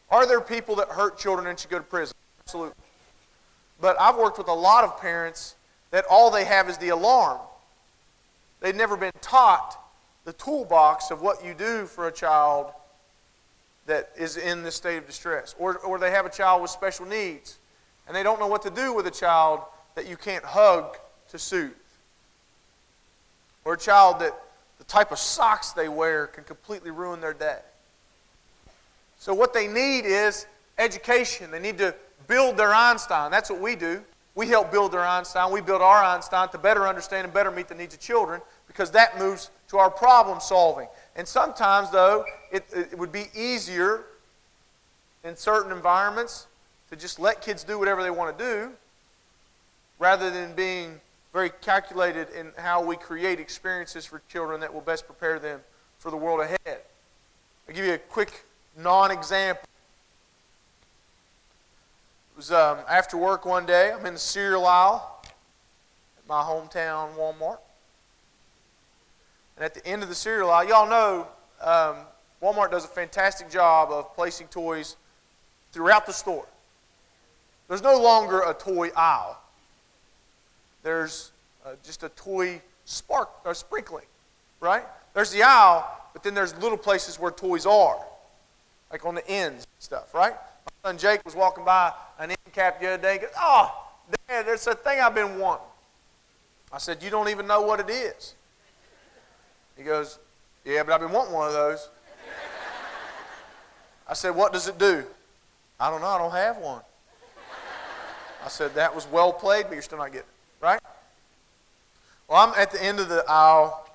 G: are there people that hurt children and should go to prison? Absolutely. But I've worked with a lot of parents that all they have is the alarm. They've never been taught the toolbox of what you do for a child that is in this state of distress. Or they have a child with special needs, and they don't know what to do with a child that you can't hug to soothe. Or a child that the type of socks they wear can completely ruin their day. So what they need is education. They need to build their Einstein. That's what we do. We help build their Einstein. We build our Einstein to better understand and better meet the needs of children because that moves to our problem solving. And sometimes, though, it would be easier in certain environments to just let kids do whatever they want to do rather than being very calculated in how we create experiences for children that will best prepare them for the world ahead. I'll give you a quick non-example. It was after work one day. I'm in the cereal aisle at my hometown Walmart. And at the end of the cereal aisle, y'all know Walmart does a fantastic job of placing toys throughout the store. There's no longer a toy aisle. There's just a toy sprinkling, right? There's the aisle, but then there's little places where toys are, like on the ends and stuff, right? My son Jake was walking by an end cap the other day. He goes, "Oh, Dad, there's a thing I've been wanting." I said, "You don't even know what it is." He goes, "Yeah, but I've been wanting one of those." I said, "What does it do?" "I don't know. I don't have one." I said, "That was well played, but you're still not getting it, right?" Well, I'm at the end of the aisle,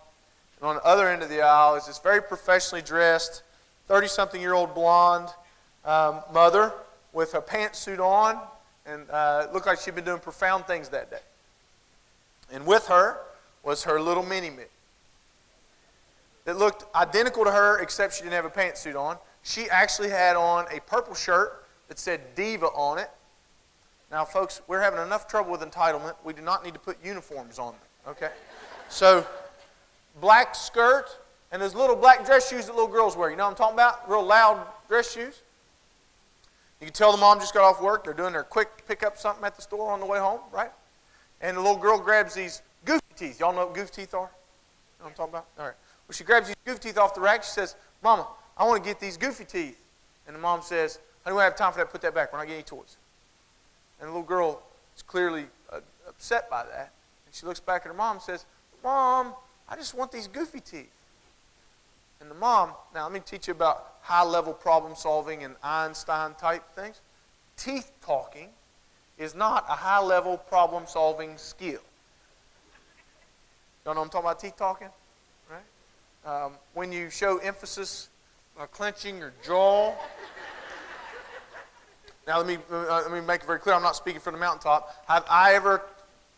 G: and on the other end of the aisle is this very professionally dressed 30-something-year-old blonde mother with a pantsuit on And it looked like she'd been doing profound things that day. And with her was her little mini-me. It looked identical to her, except she didn't have a pantsuit on. She actually had on a purple shirt that said Diva on it. Now, folks, we're having enough trouble with entitlement. We do not need to put uniforms on them, okay? So, black skirt and those little black dress shoes that little girls wear. You know what I'm talking about? Real loud dress shoes. You can tell the mom just got off work. They're doing their quick pick up something at the store on the way home, right? And the little girl grabs these goofy teeth. Y'all know what goofy teeth are? You know what I'm talking about? All right. Well, she grabs these goofy teeth off the rack. She says, Mama, I want to get these goofy teeth. And the mom says, I don't have time for that. Put that back. We're not getting any toys. And the little girl is clearly upset by that. And she looks back at her mom and says, Mom, I just want these goofy teeth. And the mom, now let me teach you about high-level problem solving and Einstein-type things. Teeth talking is not a high-level problem solving skill. Y'all know what I'm talking about, teeth talking? Right? When you show emphasis on clenching your jaw. Now let me make it very clear, I'm not speaking from the mountaintop. Have I ever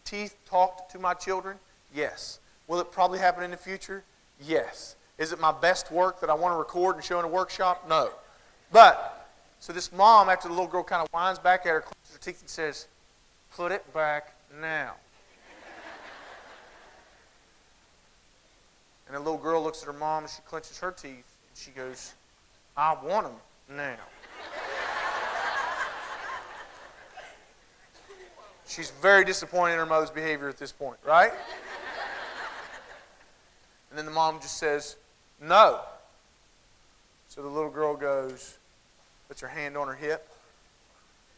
G: teeth talked to my children? Yes. Will it probably happen in the future? Yes. Is it my best work that I want to record and show in a workshop? No. But, so this mom, after the little girl kind of whines back at her, clenches her teeth and says, put it back now. And the little girl looks at her mom and she clenches her teeth and she goes, I want them now. She's very disappointed in her mother's behavior at this point, right? And then the mom just says, no. So the little girl goes, puts her hand on her hip,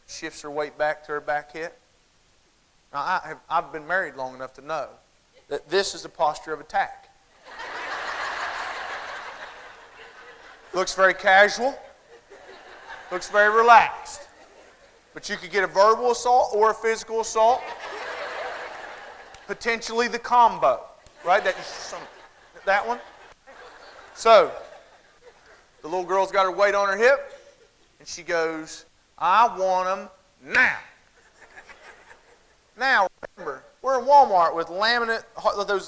G: shifts her weight back to her back hip. Now, I've been married long enough to know that this is the posture of attack. Looks very casual, looks very relaxed. But you could get a verbal assault or a physical assault. Potentially the combo, right? That one. So, the little girl's got her weight on her hip, and she goes, I want them now. Now, remember, we're in Walmart with laminate,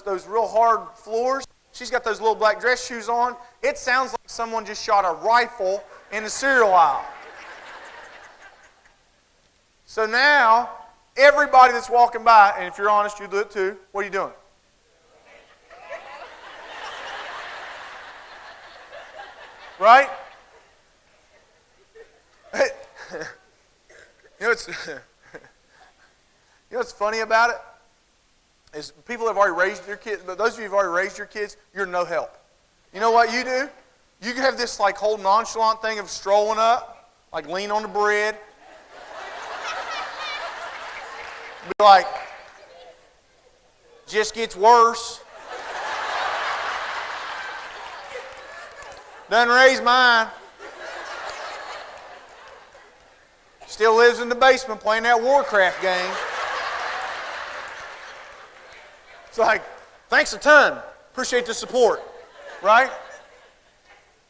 G: those real hard floors. She's got those little black dress shoes on. It sounds like someone just shot a rifle in the cereal aisle. So now, everybody that's walking by, and if you're honest, you do it too, what are you doing? Right? You know what's funny about it? Is people have already raised their kids, but those of you who've already raised your kids, you're no help. You know what you do? You have this like whole nonchalant thing of strolling up, like lean on the bread. Be like, just gets worse. Doesn't raise mine. Still lives in the basement playing that Warcraft game. It's like, thanks a ton. Appreciate the support. Right?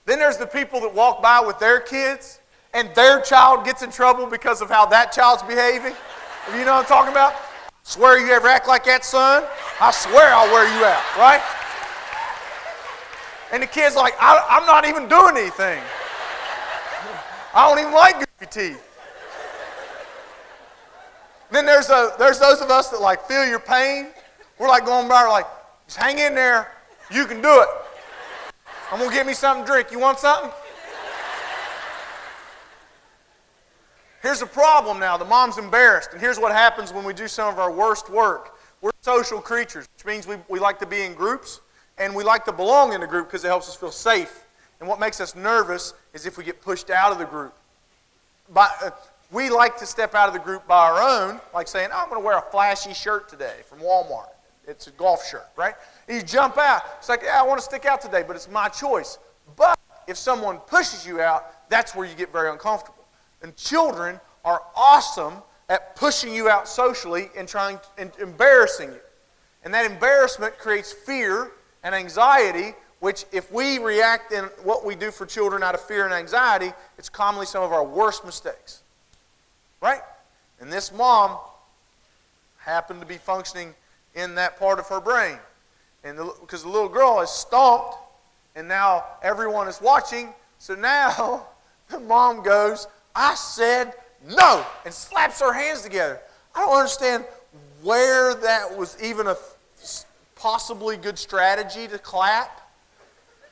G: Then there's the people that walk by with their kids and their child gets in trouble because of how that child's behaving. You know what I'm talking about? Swear you ever act like that, son? I swear I'll wear you out, right? And the kid's like, I'm not even doing anything. I don't even like goofy teeth. Then there's those of us that like feel your pain. We're like going by, like, just hang in there. You can do it. I'm going to get me something to drink. You want something? Here's the problem now. The mom's embarrassed. And here's what happens when we do some of our worst work. We're social creatures, which means we like to be in groups. And we like to belong in a group because it helps us feel safe. And what makes us nervous is if we get pushed out of the group. We like to step out of the group by our own, like saying, oh, I'm going to wear a flashy shirt today from Walmart. It's a golf shirt, right? And you jump out. It's like, yeah, I want to stick out today, but it's my choice. But if someone pushes you out, that's where you get very uncomfortable. And children are awesome at pushing you out socially and embarrassing you. And that embarrassment creates fear and anxiety, which if we react in what we do for children out of fear and anxiety, it's commonly some of our worst mistakes. Right? And this mom happened to be functioning in that part of her brain. And because the little girl is stomped, and now everyone is watching, so now the mom goes, "I said no," and slaps her hands together. I don't understand where that was even a possibly good strategy to clap.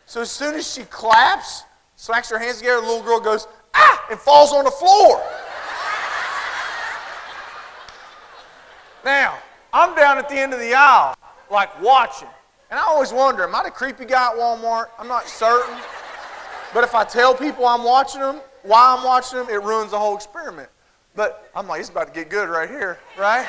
G: So as soon as she claps, smacks her hands together, the little girl goes, "Ah!" and falls on the floor. Now, I'm down at the end of the aisle, like watching. And I always wonder, am I the creepy guy at Walmart? I'm not certain. But if I tell people I'm watching them, why I'm watching them, it ruins the whole experiment. But I'm like, it's about to get good right here, right?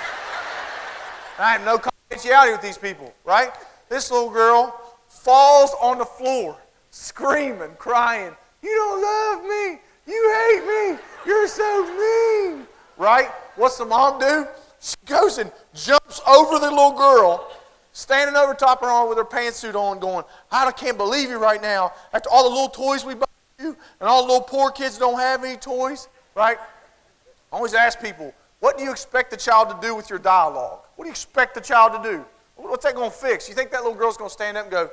G: And I have no confidentiality with these people, right? This little girl falls on the floor, screaming, crying, "You don't love me. You hate me. You're so mean." Right? What's the mom do? She goes and jumps over the little girl, standing over top of her arm with her pantsuit on, going, "I can't believe you right now. After all the little toys we bought you, and all the little poor kids don't have any toys," right? I always ask people, what do you expect the child to do with your dialogue? What do you expect the child to do? What's that going to fix? You think that little girl's going to stand up and go,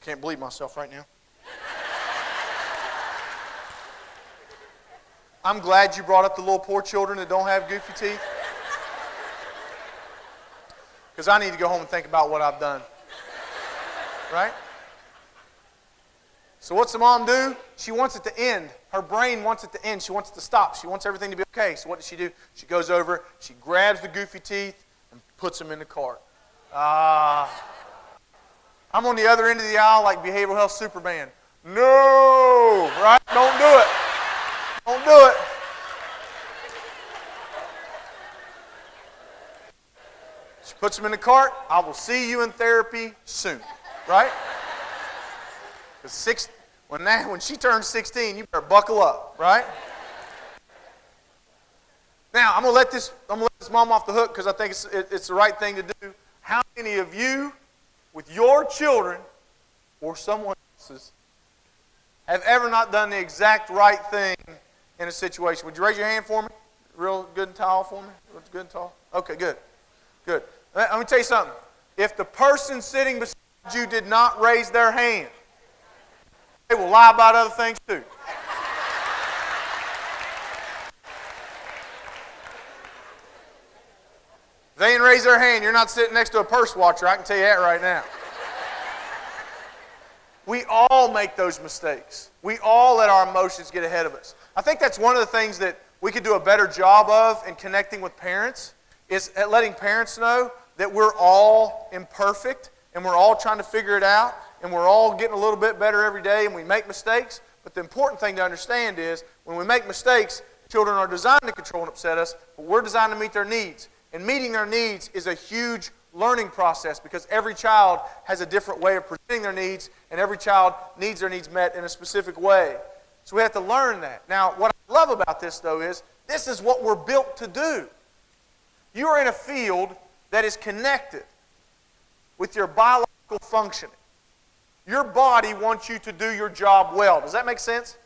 G: "Can't believe myself right now"? I'm glad you brought up the little poor children that don't have goofy teeth. Because I need to go home and think about what I've done. Right? So what's the mom do? She wants it to end. Her brain wants it to end. She wants it to stop. She wants everything to be okay. So what does she do? She goes over, she grabs the goofy teeth, and puts them in the cart. I'm on the other end of the aisle like behavioral health Superman. No! Right? Don't do it. Don't do it. She puts them in the cart. I will see you in therapy soon. Right? Because when she turns 16, you better buckle up. Right? Now, I'm gonna let this mom off the hook because I think it's the right thing to do. How many of you, with your children or someone else's, have ever not done the exact right thing in a situation? Would you raise your hand for me? Real good and tall for me? Good and tall? Okay, good. Good. Let me tell you something. If the person sitting beside you did not raise their hand, they will lie about other things too. If they didn't raise their hand, you're not sitting next to a purse watcher. I can tell you that right now. We all make those mistakes. We all let our emotions get ahead of us. I think that's one of the things that we could do a better job of in connecting with parents, is at letting parents know that we're all imperfect and we're all trying to figure it out and we're all getting a little bit better every day and we make mistakes. But the important thing to understand is when we make mistakes, children are designed to control and upset us, but we're designed to meet their needs. And meeting their needs is a huge learning process because every child has a different way of presenting their needs and every child needs their needs met in a specific way. So we have to learn that. Now, what I love about this, though, is this is what we're built to do. You are in a field that is connected with your biological functioning. Your body wants you to do your job well. Does that make sense?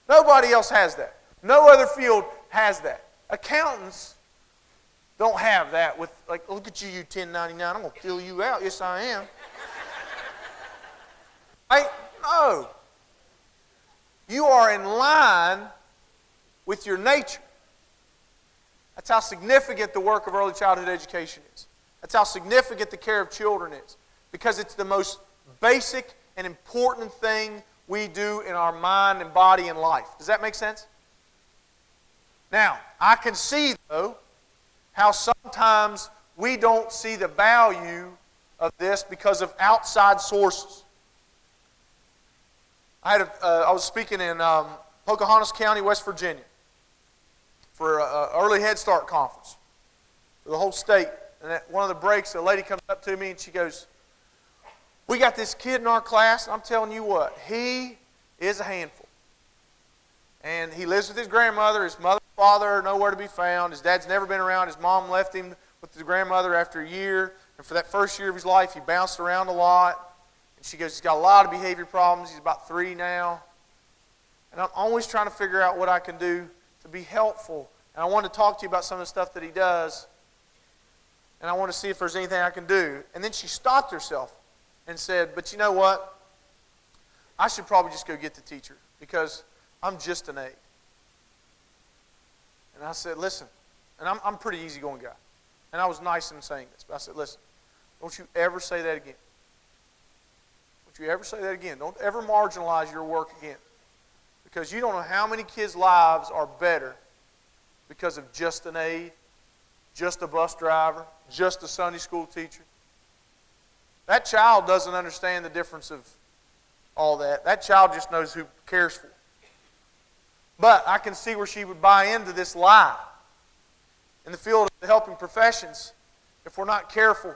G: Nobody else has that. No other field has that. Accountants don't have that with, like, look at you, you 1099, I'm going to fill you out. Yes, I am. Right? No. You are in line with your nature. That's how significant the work of early childhood education is. That's how significant the care of children is. Because it's the most basic and important thing we do in our mind and body and life. Does that make sense? Now, I can see, though, how sometimes we don't see the value of this because of outside sources. I was speaking in Pocahontas County, West Virginia, for an early Head Start conference for the whole state. And at one of the breaks, a lady comes up to me and she goes, "We got this kid in our class, and I'm telling you what, he is a handful. And he lives with his grandmother. His mother and father are nowhere to be found. His dad's never been around. His mom left him with his grandmother after a year. And for that first year of his life, he bounced around a lot. And she goes, he's got a lot of behavior problems. He's about 3 now. And I'm always trying to figure out what I can do to be helpful and I want to talk to you about some of the stuff that he does, and I want to see if there's anything I can do. And then she stopped herself and said, but you know what? I should probably just go get the teacher because I'm just an aide. And I said, listen, and I'm a pretty easygoing guy. And I was nice in saying this, but I said, listen, don't you ever say that again. Don't you ever say that again. Don't ever marginalize your work again. Because you don't know how many kids' lives are better because of just an aide, just a bus driver, just a Sunday school teacher. That child doesn't understand the difference of all that. That child just knows who cares for. But I can see where she would buy into this lie. In the field of the helping professions, if we're not careful,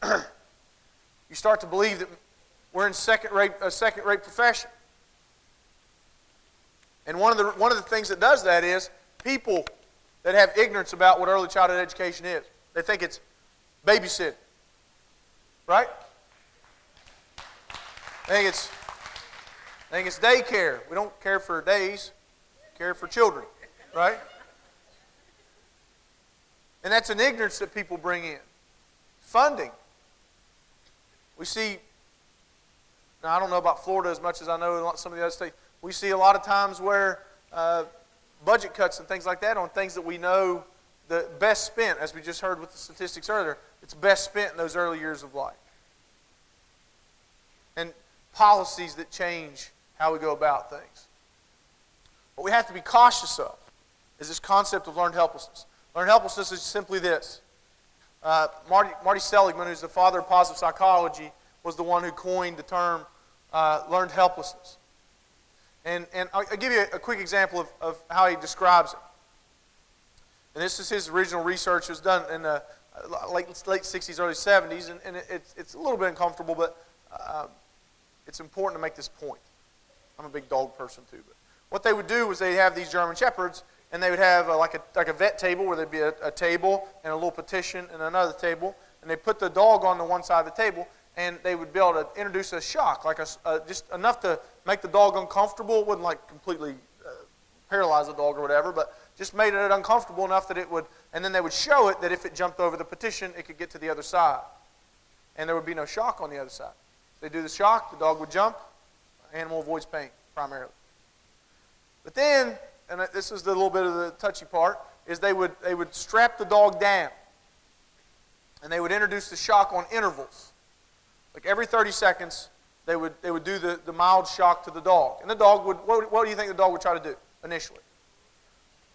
G: you start to believe that we're in a second-rate profession. And one of the things that does that is people that have ignorance about what early childhood education is. They think it's babysitting, right? They think it's daycare. We don't care for days, we care for children, right? And that's an ignorance that people bring in. Funding. We see, now I don't know about Florida as much as I know in some of the other states, we see a lot of times where budget cuts and things like that on things that we know the best spent, as we just heard with the statistics earlier, it's best spent in those early years of life. And policies that change how we go about things. What we have to be cautious of is this concept of learned helplessness. Learned helplessness is simply this. Marty Seligman, who's the father of positive psychology, was the one who coined the term learned helplessness. And I'll give you a quick example of how he describes it. And this is his original research. It was done in the late 60s, early 70s, and it's a little bit uncomfortable, but it's important to make this point. I'm a big dog person too. But what they would do was they'd have these German Shepherds, and they would have like a vet table where there'd be a table and a little partition and another table, and they put the dog on the one side of the table, and they would be able to introduce a shock, like just enough to make the dog uncomfortable. It wouldn't like completely paralyze the dog or whatever, but just made it uncomfortable enough that it would, and then they would show it that if it jumped over the partition, it could get to the other side. And there would be no shock on the other side. They do the shock, the dog would jump, the animal avoids pain primarily. But then, and this is the little bit of the touchy part, is they would strap the dog down. And they would introduce the shock on intervals. Like every 30 seconds, they would do the mild shock to the dog. And the dog would, what do you think the dog would try to do initially?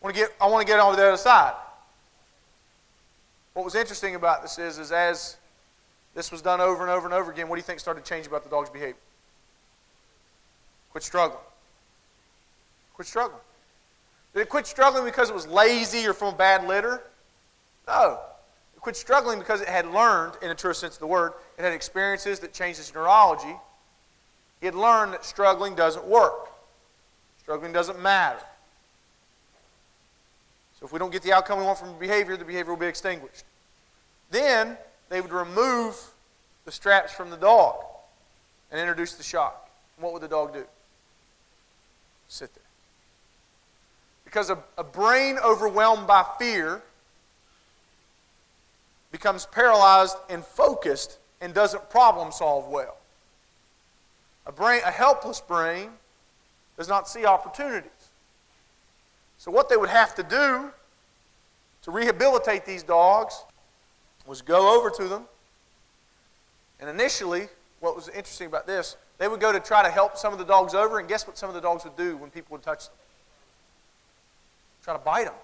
G: I want to get over the other side. What was interesting about this is as this was done over and over and over again, what do you think started changing about the dog's behavior? Quit struggling. Quit struggling. Did it quit struggling because it was lazy or from a bad litter? No. It quit struggling because it had learned, in a true sense of the word, it had experiences that changed its neurology. It learned that struggling doesn't work. Struggling doesn't matter. So if we don't get the outcome we want from the behavior will be extinguished. Then they would remove the straps from the dog and introduce the shock. And what would the dog do? Sit there. Because a brain overwhelmed by fear becomes paralyzed and focused and doesn't problem solve well. A helpless brain does not see opportunities. So what they would have to do to rehabilitate these dogs was go over to them. And initially, what was interesting about this, they would go to try to help some of the dogs over, and guess what some of the dogs would do when people would touch them? Try to bite them.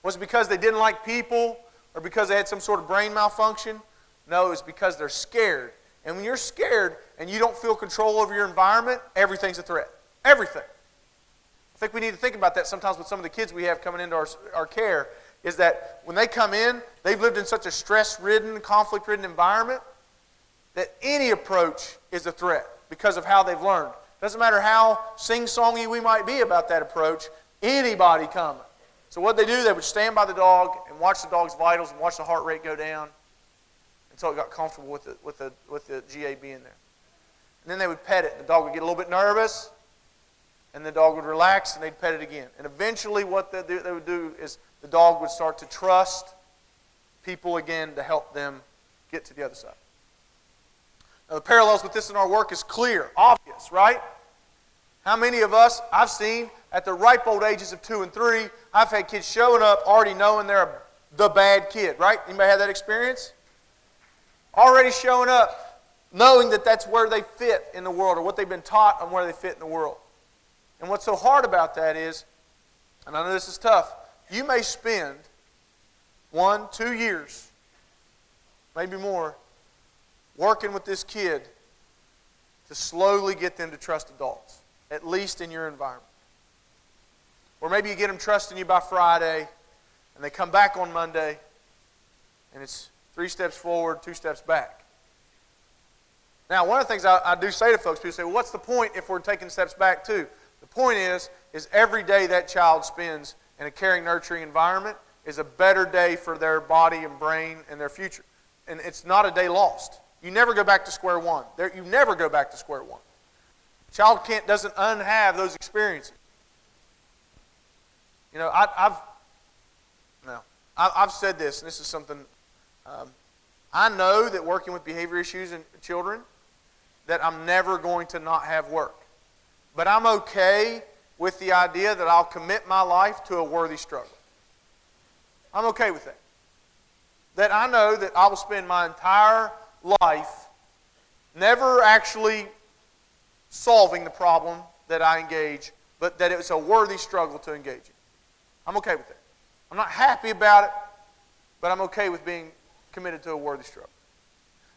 G: Was it because they didn't like people or because they had some sort of brain malfunction? No, it's because they're scared. And when you're scared and you don't feel control over your environment, everything's a threat. Everything. I think we need to think about that sometimes with some of the kids we have coming into our care, is that when they come in, they've lived in such a stress-ridden, conflict-ridden environment that any approach is a threat because of how they've learned. Doesn't matter how sing-songy we might be about that approach, anybody coming. So what they do, they would stand by the dog and watch the dog's vitals and watch the heart rate go down until it got comfortable with the GA being there. And then they would pet it. The dog would get a little bit nervous. and the dog would relax, and they'd pet it again. And eventually what they would do is the dog would start to trust people again to help them get to the other side. Now, the parallels with this in our work is clear, obvious, right? How many of us, I've seen, at the ripe old ages of 2 and 3, I've had kids showing up already knowing they're the bad kid, right? Anybody have that experience? Already showing up knowing that that's where they fit in the world, or what they've been taught on where they fit in the world. And what's so hard about that is, and I know this is tough, you may spend 1, 2 years, maybe more, working with this kid to slowly get them to trust adults, at least in your environment. Or maybe you get them trusting you by Friday, and they come back on Monday, and it's 3 steps forward, 2 steps back. Now, one of the things I do say to folks, people say, well, what's the point if we're taking steps back too? The point is every day that child spends in a caring, nurturing environment is a better day for their body and brain and their future. And it's not a day lost. You never go back to square one. You never go back to square one. Child doesn't unhave those experiences. You know, I've said this, and this is something, I know that working with behavior issues in children, that I'm never going to not have work. But I'm okay with the idea that I'll commit my life to a worthy struggle. I'm okay with that. That I know that I will spend my entire life never actually solving the problem that I engage, but that it's a worthy struggle to engage in. I'm okay with that. I'm not happy about it, but I'm okay with being committed to a worthy struggle.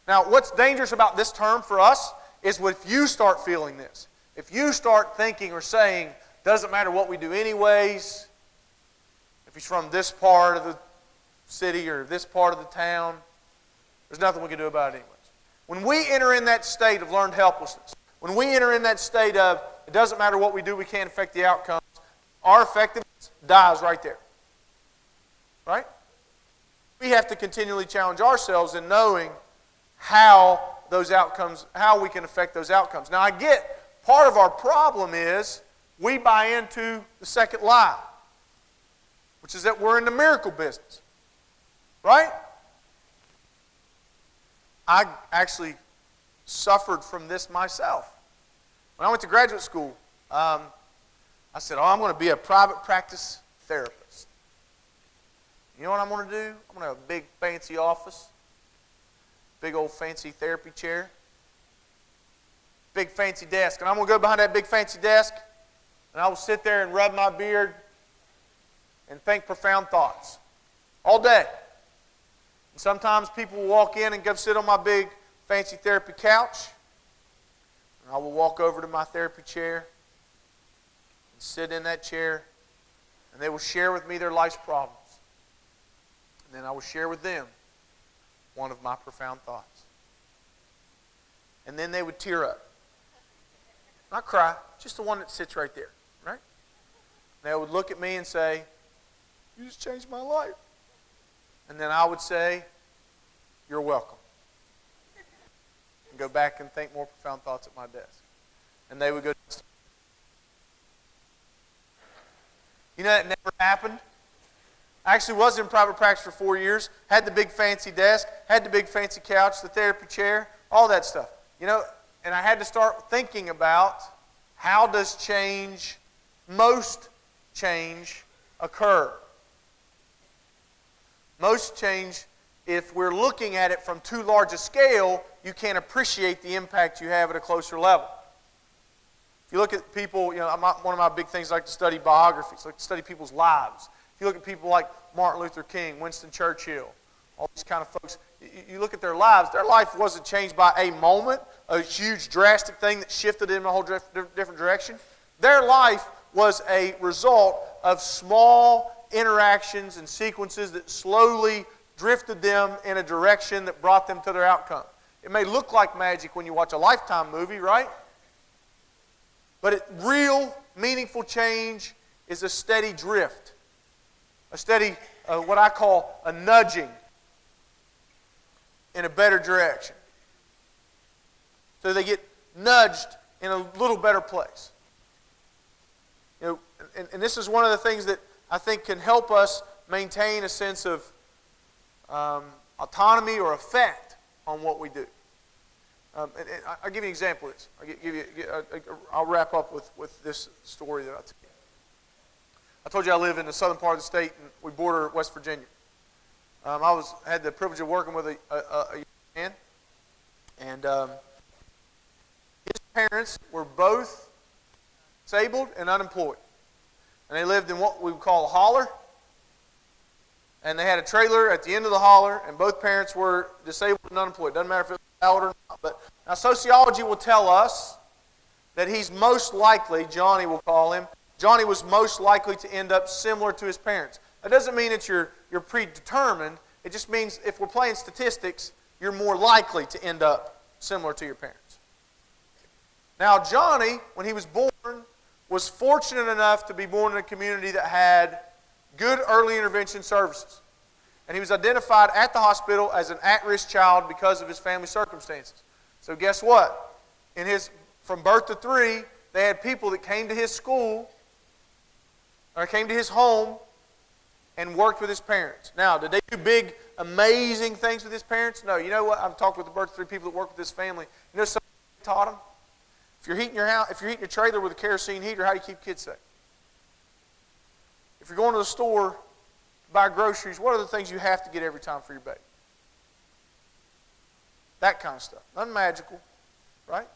G: Now, what's dangerous about this term for us is if you start feeling this. If you start thinking or saying, doesn't matter what we do anyways, if he's from this part of the city or this part of the town, there's nothing we can do about it anyways. When we enter in that state of learned helplessness, when we enter in that state of, it doesn't matter what we do, we can't affect the outcomes, our effectiveness dies right there. Right? We have to continually challenge ourselves in knowing how those outcomes, how we can affect those outcomes. Now I get, part of our problem is we buy into the second lie, which is that we're in the miracle business. Right? I actually suffered from this myself. When I went to graduate school, I said, I'm going to be a private practice therapist. You know what I'm going to do? I'm going to have a big fancy office, big old fancy therapy chair, big fancy desk. And I'm going to go behind that big fancy desk, and I will sit there and rub my beard and think profound thoughts all day. And sometimes people will walk in and go sit on my big fancy therapy couch, and I will walk over to my therapy chair and sit in that chair, and they will share with me their life's problems. And then I will share with them one of my profound thoughts. And then they would tear up. Not cry, just the one that sits right there, right? They would look at me and say, you just changed my life. And then I would say, you're welcome. And go back and think more profound thoughts at my desk. And they would go, you know, that never happened. I actually was in private practice for 4 years, had the big fancy desk, had the big fancy couch, the therapy chair, all that stuff. You know, and I had to start thinking about how does most change occur? Most change, if we're looking at it from too large a scale, you can't appreciate the impact you have at a closer level. If you look at people, you know, one of my big things, I like to study biographies, I like to study people's lives. If you look at people like Martin Luther King, Winston Churchill, all these kind of folks, you look at their lives, their life wasn't changed by a moment, a huge drastic thing that shifted them in a whole different direction. Their life was a result of small interactions and sequences that slowly drifted them in a direction that brought them to their outcome. It may look like magic when you watch a Lifetime movie, right? But real, meaningful change is a steady drift. A steady, what I call a nudging in a better direction. So they get nudged in a little better place. and this is one of the things that I think can help us maintain a sense of autonomy or effect on what we do. And I'll give you an example of this. I'll wrap up with this story that I'll tell you. I told you I live in the southern part of the state, and we border West Virginia. I had the privilege of working with a young man, and his parents were both disabled and unemployed. And they lived in what we would call a holler. And they had a trailer at the end of the holler, and both parents were disabled and unemployed. Doesn't matter if it was valid or not. But now sociology will tell us that he's most likely, Johnny will call him, Johnny was most likely to end up similar to his parents. That doesn't mean that you're predetermined. It just means if we're playing statistics, you're more likely to end up similar to your parents. Now, Johnny, when he was born, was fortunate enough to be born in a community that had good early intervention services. And he was identified at the hospital as an at-risk child because of his family circumstances. So guess what? From birth to 3, they had people that came to his school, or came to his home, and worked with his parents. Now, did they do big, amazing things with his parents? No. You know what? I've talked with the birth to 3 people that work with this family. You know something they taught them? If you're heating your house, if you're heating your trailer with a kerosene heater, how do you keep kids safe? If you're going to the store to buy groceries, what are the things you have to get every time for your baby? That kind of stuff. Nothing magical, right?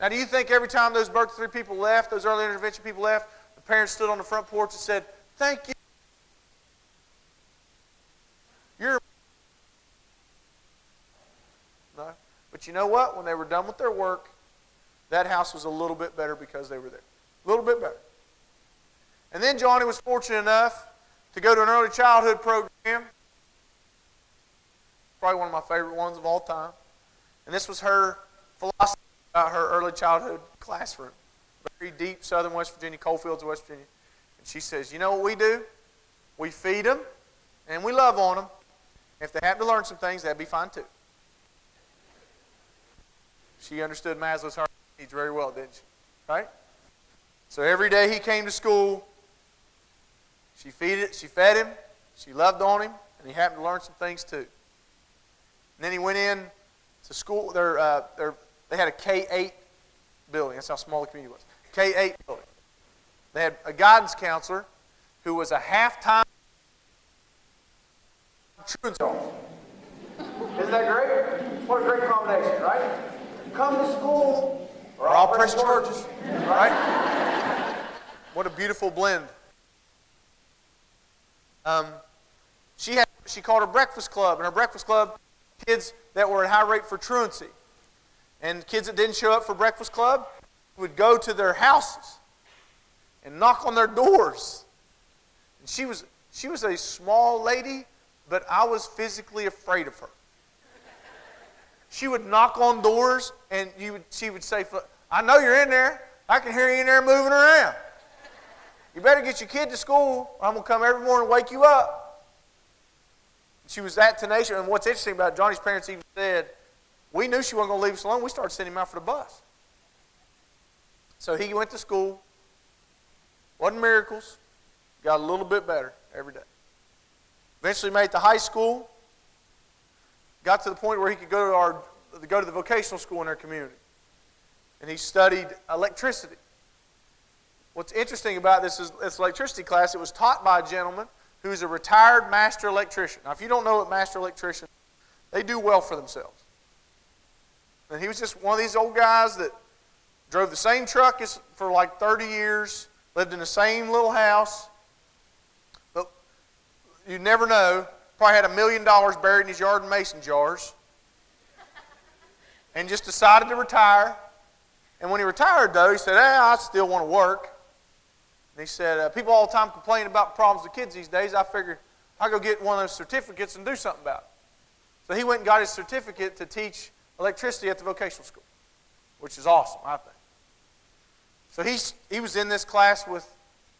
G: Now, do you think every time those birth to 3 people left, those early intervention people left, the parents stood on the front porch and said, "Thank you. No. But you know what? When they were done with their work, that house was a little bit better because they were there. A little bit better. And then Johnny was fortunate enough to go to an early childhood program. Probably one of my favorite ones of all time. And this was her philosophy about her early childhood classroom. Very deep southern West Virginia, coalfields of West Virginia. And she says, you know what we do? We feed them and we love on them. If they happen to learn some things, that'd be fine too. She understood Maslow's hierarchy needs very well, didn't she? Right? So every day he came to school, she fed him, she loved on him, and he happened to learn some things too. And then he went in to school. They had a K-8 building. That's how small the community was. K-8 building. They had a guidance counselor who was a half-time truancy officer. Isn't that great? What a great combination, right? Come to school, or I'll press charges, right? What a beautiful blend. She called her breakfast club, and her breakfast club, kids that were at high rate for truancy. And kids that didn't show up for breakfast club would go to their houses and knock on their doors. And she was a small lady, but I was physically afraid of her. She would knock on doors, and she would say, "I know you're in there. I can hear you in there moving around. You better get your kid to school, or I'm going to come every morning and wake you up." She was that tenacious. And what's interesting about it, Johnny's parents even said, we knew she wasn't going to leave us alone. We started sending him out for the bus. So he went to school. Wasn't miracles. Got a little bit better every day. Eventually made it to high school. Got to the point where he could go to the vocational school in our community. And he studied electricity. What's interesting about this electricity class, it was taught by a gentleman who's a retired master electrician. Now, if you don't know what master electricians, they do well for themselves. And he was just one of these old guys that drove the same truck for like 30 years, lived in the same little house. But you never know. Probably had $1 million buried in his yard in mason jars. And just decided to retire. And when he retired, though, he said, I still want to work. And he said, people all the time complain about problems with kids these days. I figured I'll go get one of those certificates and do something about it. So he went and got his certificate to teach electricity at the vocational school, which is awesome, I think. So he was in this class with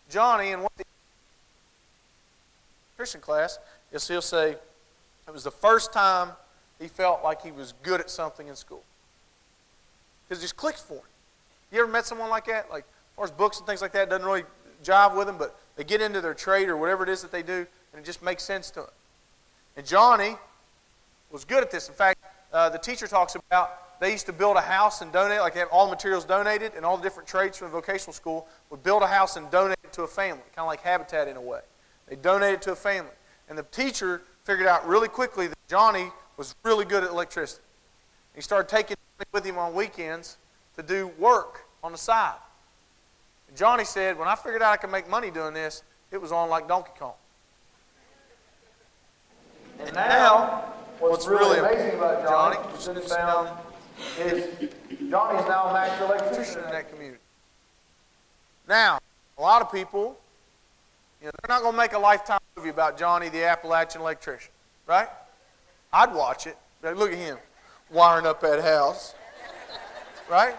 G: Johnny, and what the Christian class is he'll say it was the first time he felt like he was good at something in school. Because it just clicked for him. You ever met someone like that? Like, as far as books and things like that, doesn't really jive with them, but they get into their trade or whatever it is that they do, and it just makes sense to them. And Johnny was good at this. In fact, the teacher talks about they used to build a house and donate, like they have all the materials donated, and all the different trades from the vocational school would build a house and donate it to a family, kind of like Habitat in a way. They donate it to a family. And the teacher figured out really quickly that Johnny was really good at electricity. He started taking it with him on weekends to do work on the side. And Johnny said, when I figured out I could make money doing this, it was on like Donkey Kong. And now, what's really amazing about Johnny, sitting down, is Johnny's now a master electrician in that community. Now, a lot of people, they're not going to make a Lifetime movie about Johnny the Appalachian electrician, right? I'd watch it. Like, look at him wiring up that house, right?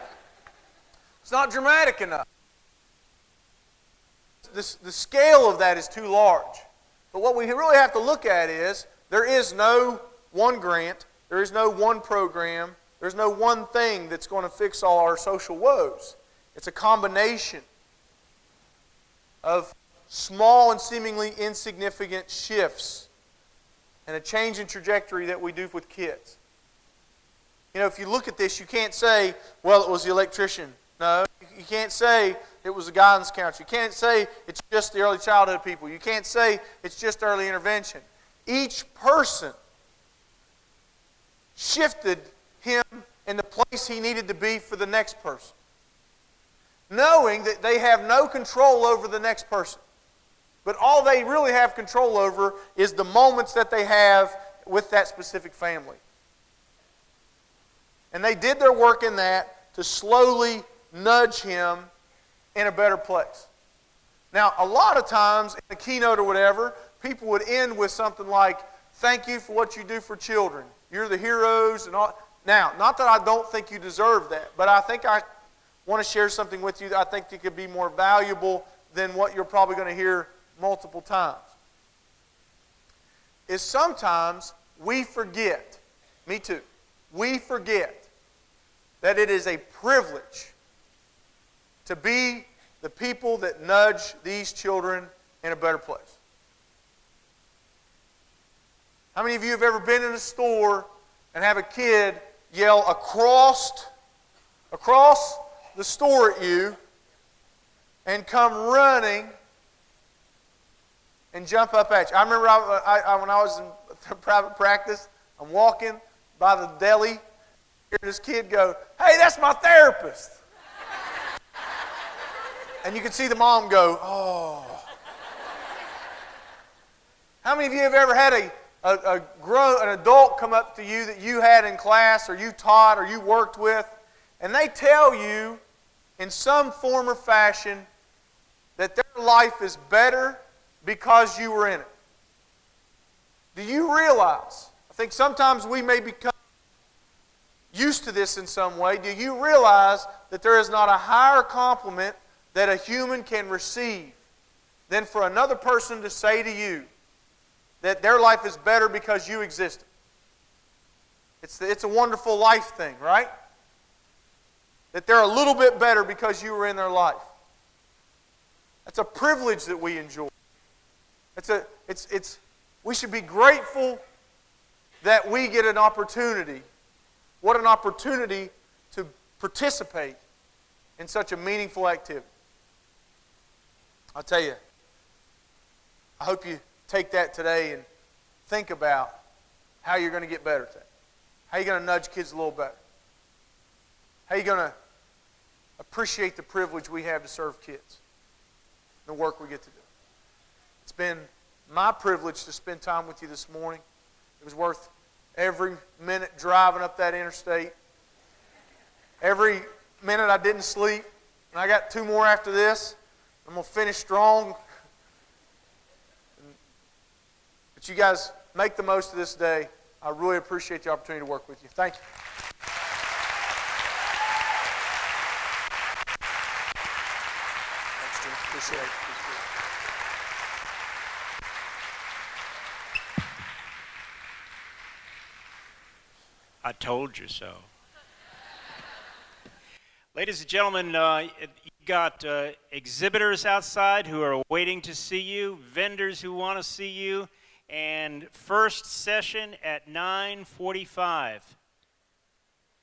G: It's not dramatic enough. The scale of that is too large. But what we really have to look at is there is no one grant, there is no one program, there's no one thing that's going to fix all our social woes. It's a combination of small and seemingly insignificant shifts and a change in trajectory that we do with kids. If you look at this, you can't say, well, it was the electrician. No, you can't say it was the guidance counselor. You can't say it's just the early childhood people. You can't say it's just early intervention. Each person shifted him in the place he needed to be for the next person, knowing that they have no control over the next person. But all they really have control over is the moments that they have with that specific family. And they did their work in that to slowly nudge him in a better place. Now, a lot of times in the keynote or whatever, people would end with something like, thank you for what you do for children. You're the heroes and all. Now, not that I don't think you deserve that, but I think I want to share something with you that I think it could be more valuable than what you're probably going to hear multiple times. Is sometimes we forget, me too, we forget that it is a privilege to be the people that nudge these children in a better place. How many of you have ever been in a store and have a kid yell across the store at you and come running and jump up at you? I remember when I was in private practice, I'm walking by the deli, hear this kid go, hey, that's my therapist. And you can see the mom go, oh. How many of you have ever had an adult come up to you that you had in class or you taught or you worked with, and they tell you in some form or fashion that their life is better because you were in it? Do you realize, I think sometimes we may become used to this in some way, do you realize that there is not a higher compliment that a human can receive than for another person to say to you that their life is better because you existed? It's a wonderful life thing, right? That they're a little bit better because you were in their life. That's a privilege that we enjoy. We should be grateful that we get an opportunity. What an opportunity to participate in such a meaningful activity. I'll tell you, I hope you take that today and think about how you're going to get better at that. How you're going to nudge kids a little better. How you're going to appreciate the privilege we have to serve kids. The work we get to do. It's been my privilege to spend time with you this morning. It was worth every minute driving up that interstate. Every minute I didn't sleep. And I got 2 more after this. I'm going to finish strong. But you guys make the most of this day. I really appreciate the opportunity to work with you. Thank you. Thanks, Jim. Appreciate it.
D: I told you so. Ladies and gentlemen, you've got exhibitors outside who are waiting to see you, vendors who want to see you, and first session at 9:45.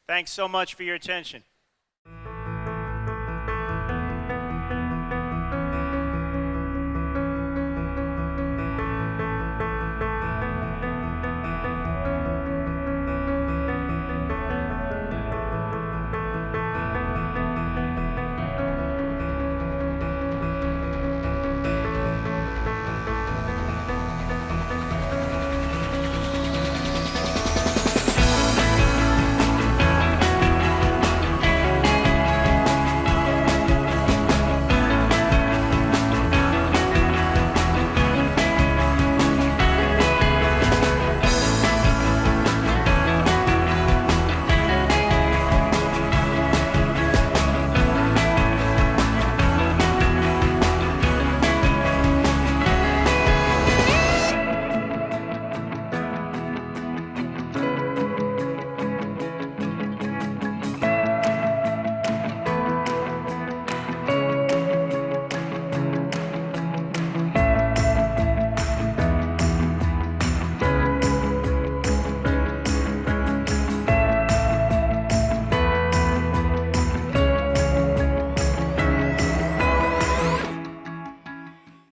D: Thanks so much for your attention.